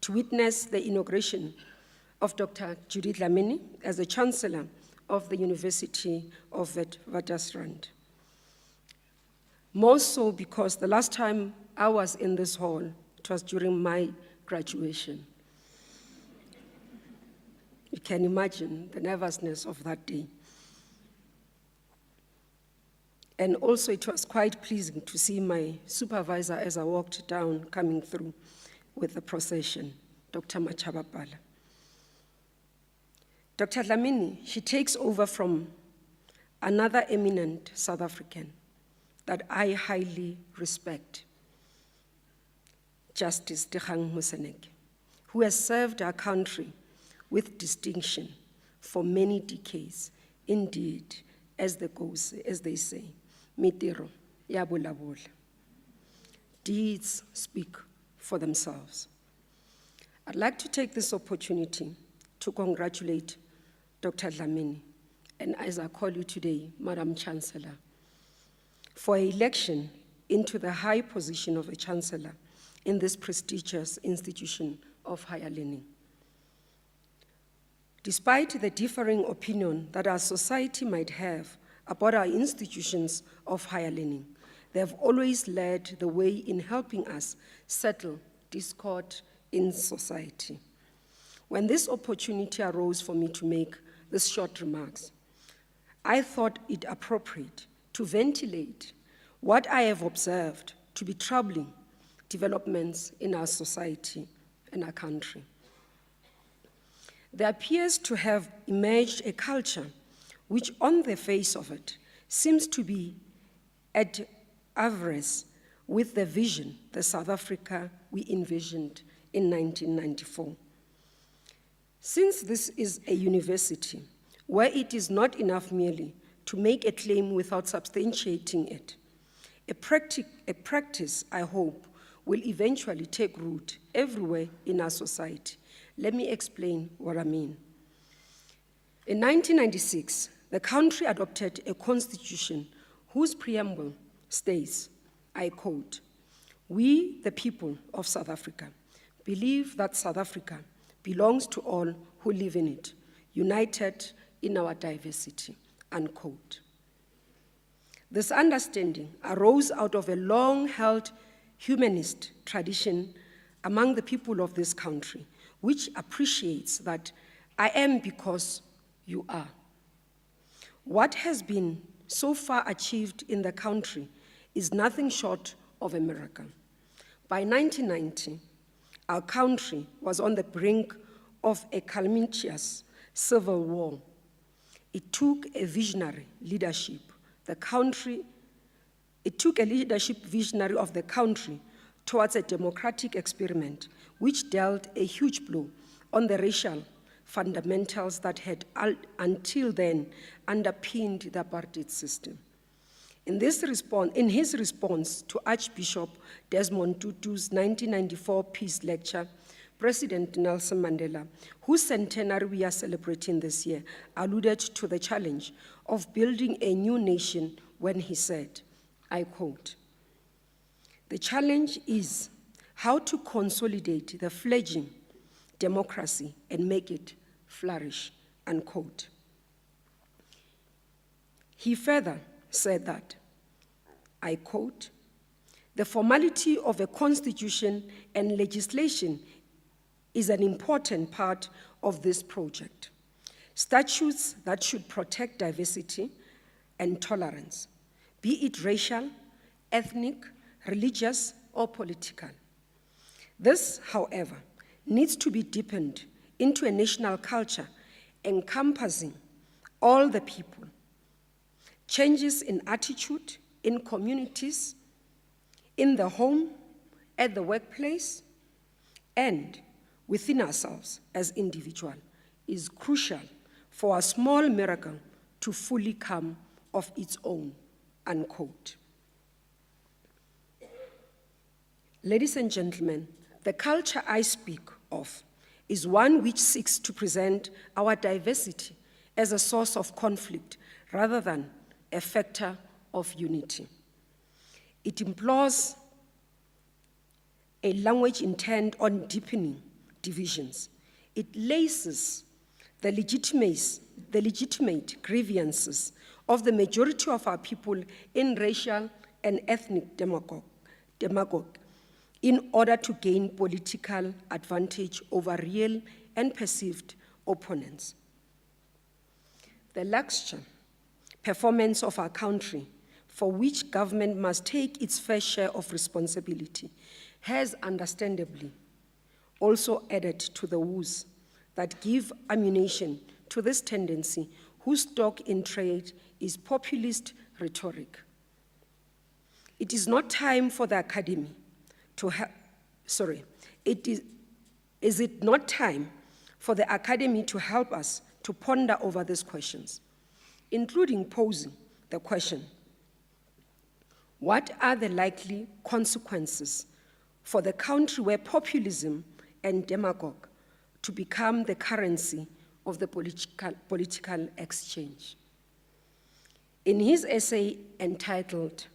to witness the inauguration of Dr. Judy Dlamini as the Chancellor of the University of Witwatersrand. More so because the last time I was in this hall, it was during my graduation. You can imagine the nervousness of that day. And also it was quite pleasing to see my supervisor as I walked down, coming through with the procession, Dr. Machabapala. Dr. Dlamini, she takes over from another eminent South African that I highly respect, Justice Dikgang Moseneke, who has served our country with distinction for many decades. Indeed, as they say, mitiro ya bolabola. Deeds speak for themselves. I'd like to take this opportunity to congratulate Dr. Dlamini, and as I call you today, Madam Chancellor, for election into the high position of a Chancellor in this prestigious institution of higher learning. Despite the differing opinion that our society might have about our institutions of higher learning, they have always led the way in helping us settle discord in society. When this opportunity arose for me to make these short remarks, I thought it appropriate to ventilate what I have observed to be troubling developments in our society and our country. There appears to have emerged a culture which, on the face of it, seems to be at avarice with the vision, the South Africa we envisioned in 1994. Since this is a university where it is not enough merely to make a claim without substantiating it, a practice I hope will eventually take root everywhere in our society. Let me explain what I mean. In 1996, the country adopted a constitution whose preamble states, I quote, "We, the people of South Africa, believe that South Africa belongs to all who live in it, united in our diversity," unquote. This understanding arose out of a long-held humanist tradition among the people of this country, which appreciates that I am because you are. What has been so far achieved in the country is nothing short of a miracle. By 1990, our country was on the brink of a calamitous civil war. It took a visionary leadership. It took a leadership visionary of the country towards a democratic experiment, which dealt a huge blow on the racial fundamentals that had until then underpinned the apartheid system. In his response to Archbishop Desmond Tutu's 1994 peace lecture, President Nelson Mandela, whose centenary we are celebrating this year, alluded to the challenge of building a new nation when he said, I quote, "The challenge is how to consolidate the fledgling democracy and make it flourish," unquote. He further said that, I quote, "The formality of a constitution and legislation is an important part of this project. Statutes that should protect diversity and tolerance, be it racial, ethnic, religious, or political. This, however, needs to be deepened into a national culture encompassing all the people. Changes in attitude in communities, in the home, at the workplace, and within ourselves as individuals is crucial for a small miracle to fully come of its own," unquote. Ladies and gentlemen, the culture I speak of is one which seeks to present our diversity as a source of conflict rather than a factor of unity. It implores a language intent on deepening divisions. It laces the legitimate grievances of the majority of our people in racial and ethnic demagogue in order to gain political advantage over real and perceived opponents. The luxury performance of our country, for which government must take its fair share of responsibility, has understandably also added to the woes that give ammunition to this tendency, whose stock in trade is populist rhetoric. It is not time for the academy to is it not time for the academy to help us to ponder over these questions, including posing the question, what are the likely consequences for the country where populism and demagogue to become the currency of the political exchange? In his essay entitled,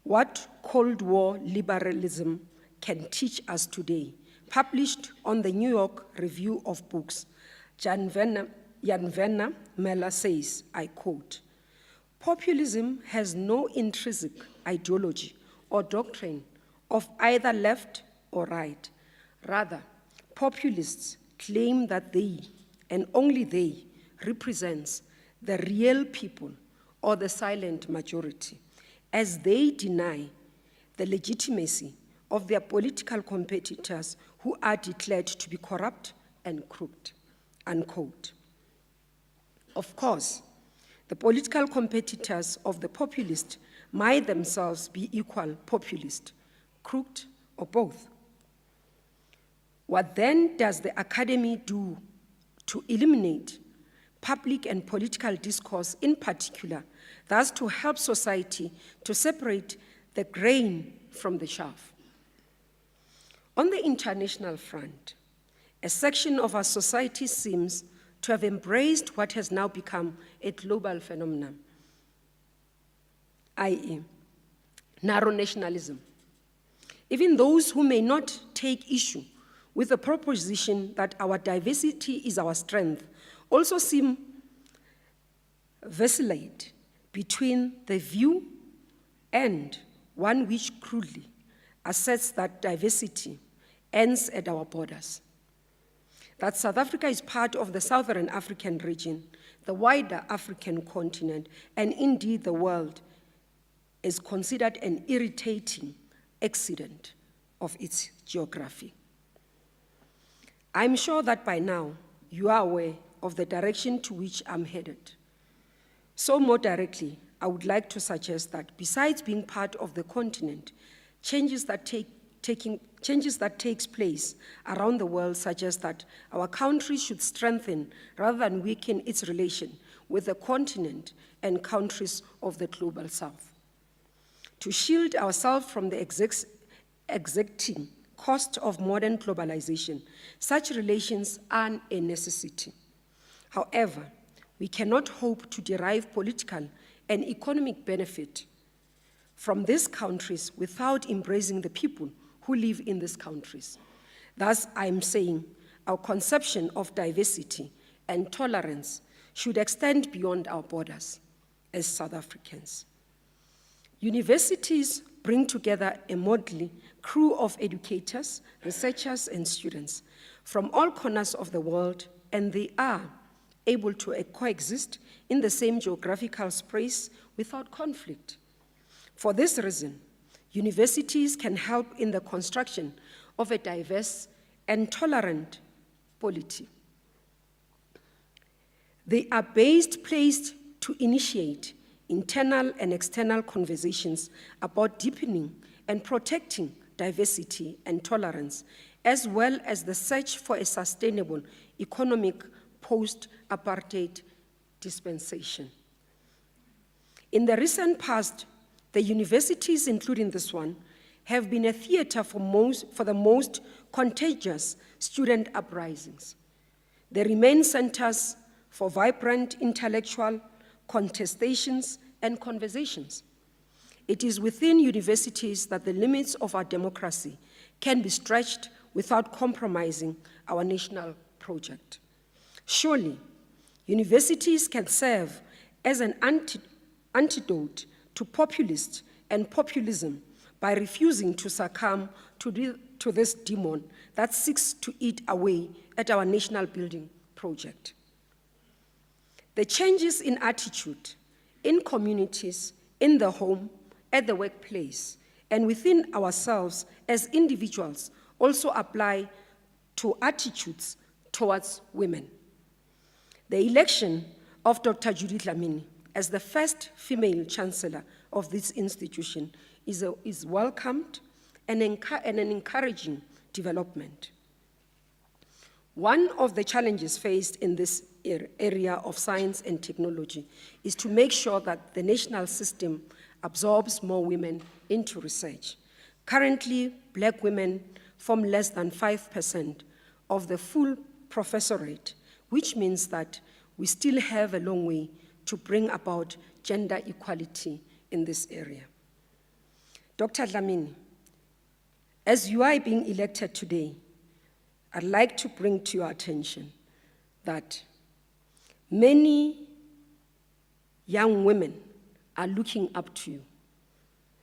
"What Cold War Liberalism Can Teach Us Today," published on the New York Review of Books, Jan Werner Meller says, I quote, "Populism has no intrinsic ideology or doctrine of either left or right. Rather, populists claim that they, and only they, represents the real people or the silent majority, as they deny the legitimacy of their political competitors who are declared to be corrupt and crooked," unquote. Of course, the political competitors of the populist might themselves be equal populist, crooked, or both. What then does the academy do to eliminate public and political discourse in particular, thus to help society to separate the grain from the chaff. On the international front, a section of our society seems to have embraced what has now become a global phenomenon, i.e., narrow nationalism. Even those who may not take issue with the proposition that our diversity is our strength also seem vacillate between the view and one which crudely asserts that diversity ends at our borders, that South Africa is part of the Southern African region, the wider African continent, and indeed the world is considered an irritating accident of its geography. I'm sure that by now you are aware of the direction to which I'm headed. So more directly, I would like to suggest that besides being part of the continent, changes that takes place around the world suggest that our country should strengthen rather than weaken its relation with the continent and countries of the global south. To shield ourselves from the exacting cost of modern globalization, such relations are a necessity. However, we cannot hope to derive political and economic benefit from these countries without embracing the people who live in these countries. Thus, I'm saying our conception of diversity and tolerance should extend beyond our borders as South Africans. Universities bring together a motley crew of educators, researchers, and students from all corners of the world, and they are able to coexist in the same geographical space without conflict. For this reason, universities can help in the construction of a diverse and tolerant polity. They are placed to initiate internal and external conversations about deepening and protecting diversity and tolerance, as well as the search for a sustainable economic post-apartheid dispensation. In the recent past, the universities, including this one, have been a theater for the most contagious student uprisings. They remain centers for vibrant intellectual contestations and conversations. It is within universities that the limits of our democracy can be stretched without compromising our national project. Surely, universities can serve as an antidote to populists and populism by refusing to succumb to this demon that seeks to eat away at our national building project. The changes in attitude in communities, in the home, at the workplace, and within ourselves as individuals also apply to attitudes towards women. The election of Dr. Judith Dlamini as the first female chancellor of this institution is welcomed and an encouraging development. One of the challenges faced in this area of science and technology is to make sure that the national system absorbs more women into research. Currently, Black women form less than 5% of the full professorate, which means that we still have a long way to bring about gender equality in this area. Dr. Dlamini, as you are being elected today, I'd like to bring to your attention that many young women are looking up to you.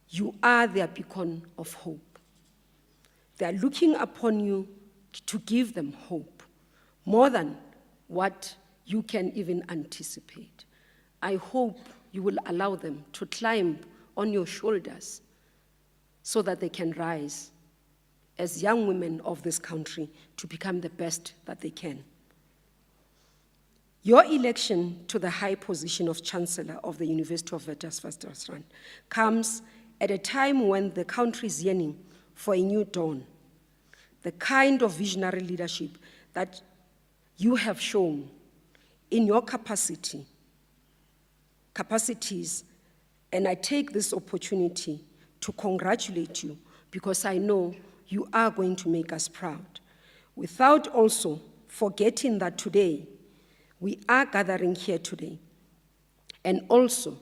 You are their beacon of hope. They are looking upon you to give them hope, more than what you can even anticipate. I hope you will allow them to climb on your shoulders so that they can rise as young women of this country to become the best that they can. Your election to the high position of Chancellor of the University of Witwatersrand comes at a time when the country is yearning for a new dawn. The kind of visionary leadership that you have shown in your capacities, and I take this opportunity to congratulate you because I know you are going to make us proud, without also forgetting that today we are gathering here today, and also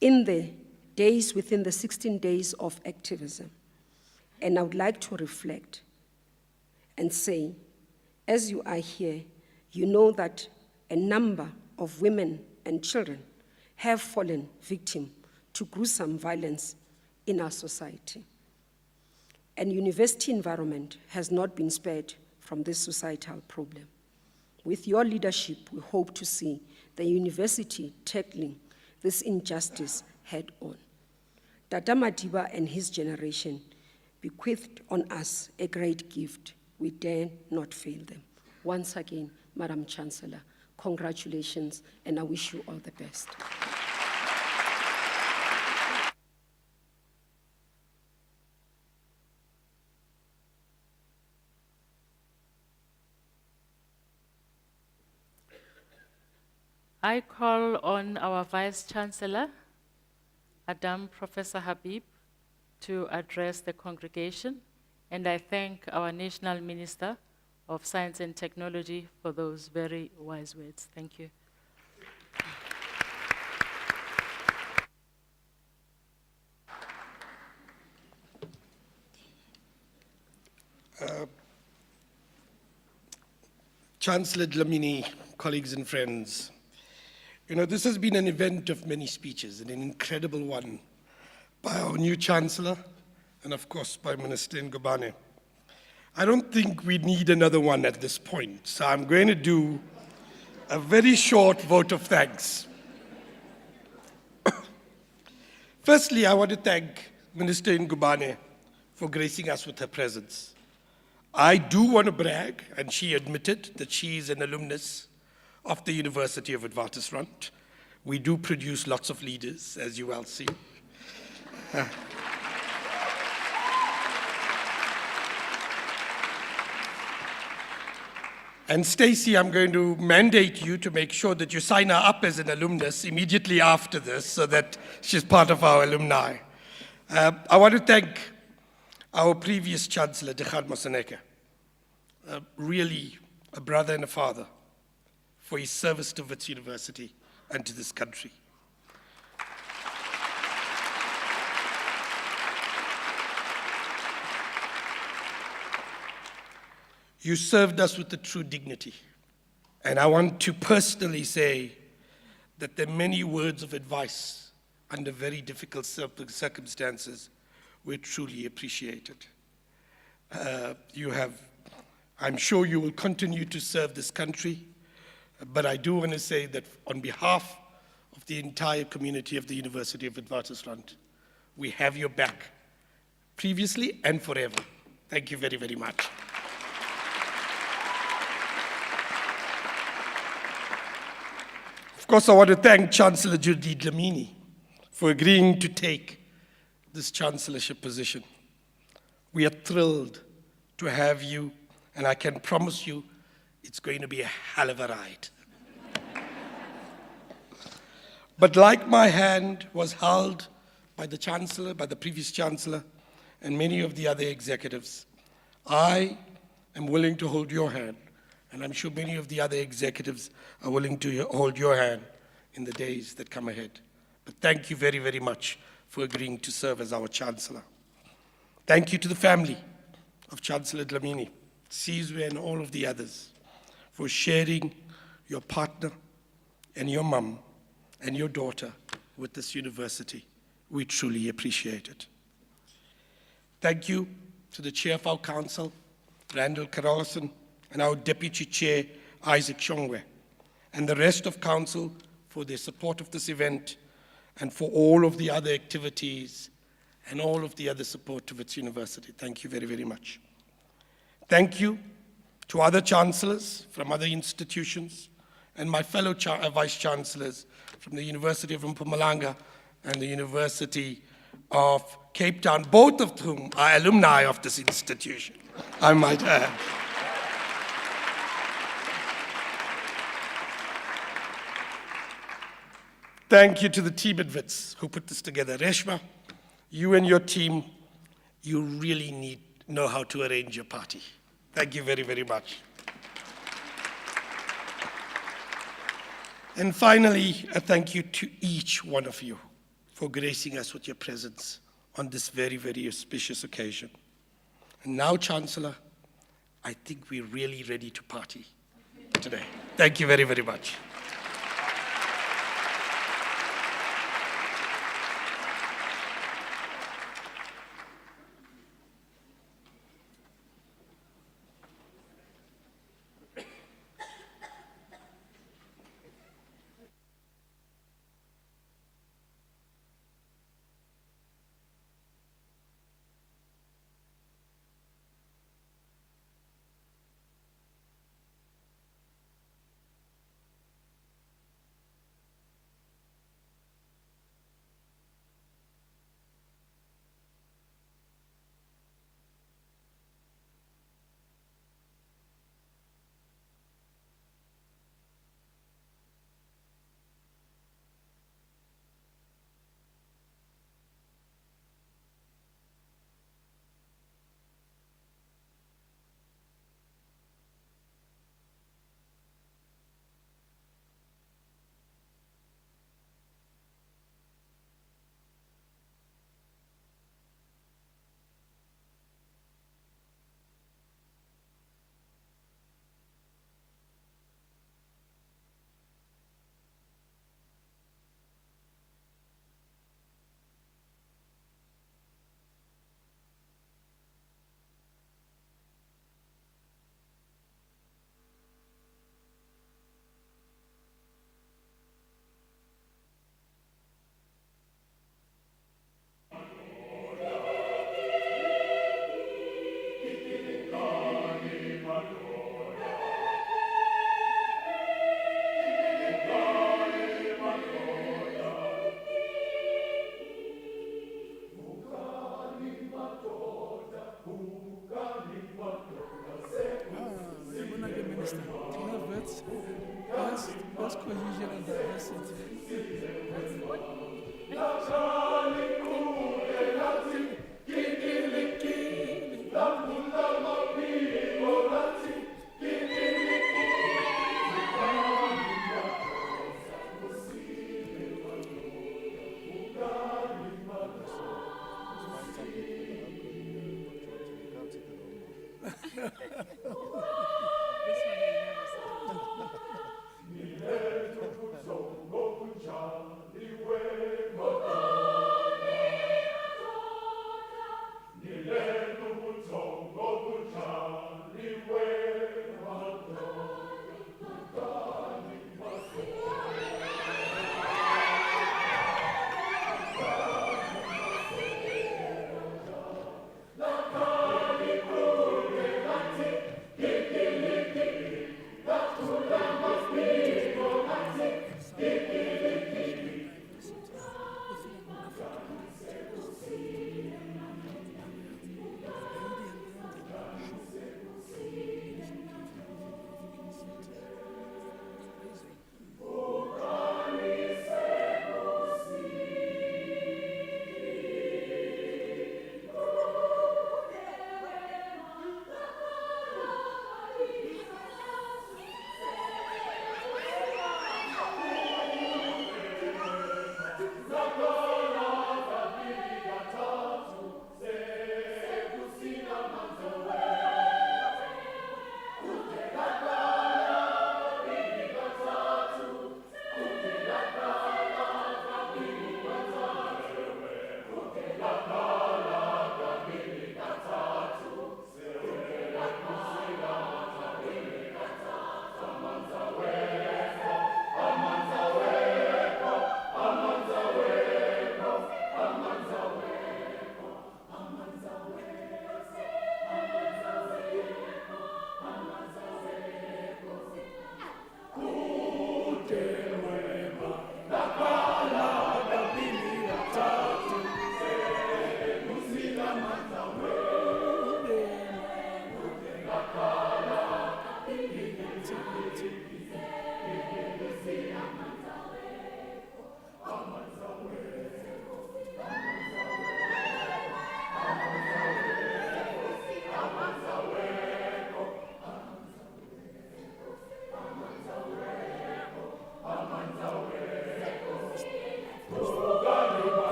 in the days within the 16 days of activism. And I would like to reflect and say, as you are here, you know that a number of women and children have fallen victim to gruesome violence in our society. And university environment has not been spared from this societal problem. With your leadership, we hope to see the university tackling this injustice head on. Tata Madiba and his generation bequeathed on us a great gift. We dare not fail them. Once again, Madam Chancellor, congratulations, and I wish you all the best. I call on our Vice-Chancellor, Adam Professor Habib, to address the congregation, and I thank our National Minister of Science and Technology for those very wise words. Thank you. Chancellor Dlamini, colleagues and friends, you know, this has been an event of many speeches and an incredible one by our new Chancellor and of course by Minister Ngubane. I don't think we need another one at this point, so I'm going to do a very short vote of thanks. Firstly, I want to thank Minister Ngubane for gracing us with her presence. I do want to brag, and she admitted that she is an alumnus of the University of Witwatersrand. We do produce lots of leaders, as you well see. And Stacey, I'm going to mandate you to make sure that you sign her up as an alumnus immediately after this so that she's part of our alumni. I want to thank our previous Chancellor, Dikhan Moseneke, really a brother and a father, for his service to Wits University and to this country. You served us with a true dignity. And I want to personally say that the many words of advice under very difficult circumstances were truly appreciated. I'm sure you will continue to serve this country, but I do want to say that on behalf of the entire community of the University of Witwatersrand, we have your back, previously and forever. Thank you very, very much. Of course, I want to thank Chancellor Judy Dlamini for agreeing to take this chancellorship position. We are thrilled to have you, and I can promise you it's going to be a hell of a ride. But like my hand was held by the Chancellor, by the previous Chancellor, and many of the other executives, I am willing to hold your hand, and I'm sure many of the other executives are willing to hold your hand in the days that come ahead. But thank you very, very much for agreeing to serve as our Chancellor. Thank you to the family of Chancellor Dlamini, Sizwe and all of the others for sharing your partner and your mum and your daughter with this university. We truly appreciate it. Thank you to the Chair of our Council, Randall Carlson, and our Deputy Chair, Isaac Shongwe, and the rest of Council for their support of this event and for all of the other activities and all of the other support to Wits University. Thank you very, very much. Thank you to other chancellors from other institutions and my fellow vice-chancellors from the University of Mpumalanga and the University of Cape Town, both of whom are alumni of this institution, I might add. Thank you to the team at Wits who put this together. Reshma, You and your team, you really know how to arrange your party. Thank you very, very much. And finally, a thank you to each one of you for gracing us with your presence on this very, very auspicious occasion. And now, Chancellor, I think we're really ready to party today. Thank you very, very much. That's cohesion and diversity.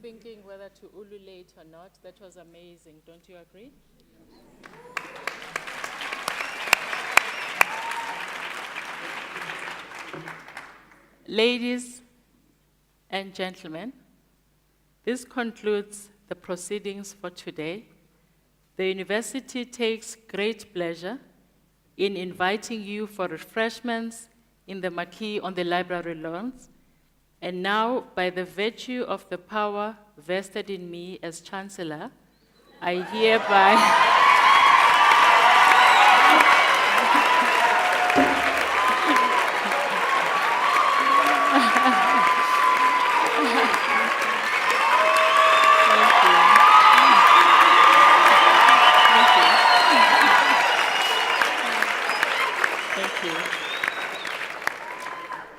thinking whether to ululate or not. That was amazing. Don't you agree? Ladies and gentlemen, this concludes the proceedings for today. The university takes great pleasure in inviting you for refreshments in the marquee on the library lawns. And now, by the virtue of the power vested in me as Chancellor, I hereby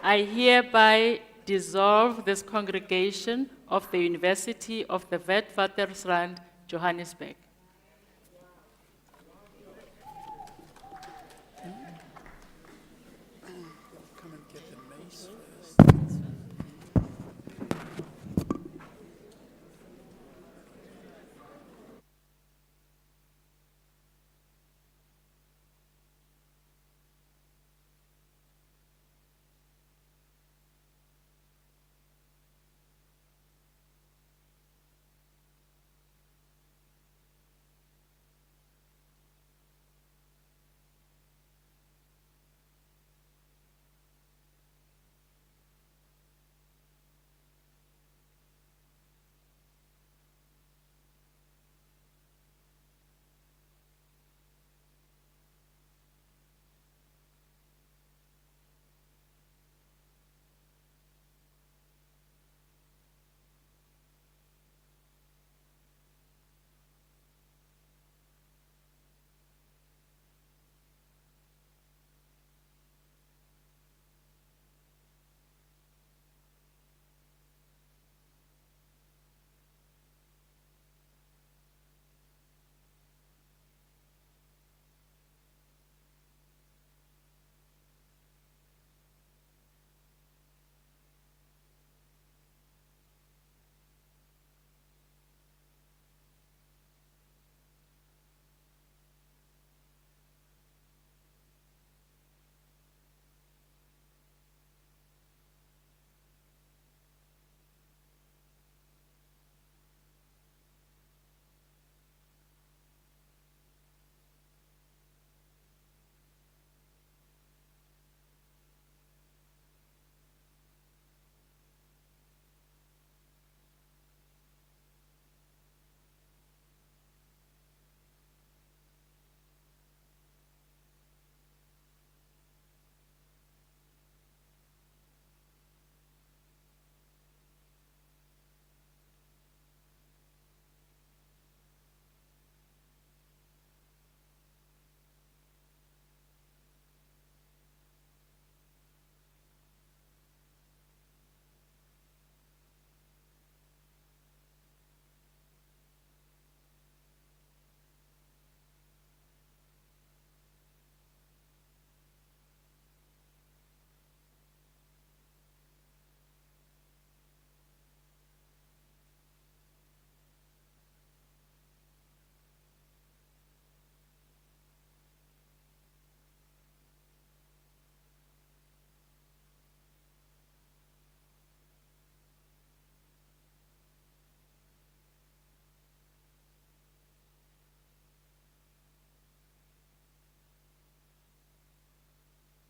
I hereby dissolve this congregation of the University of the Witwatersrand, Johannesburg.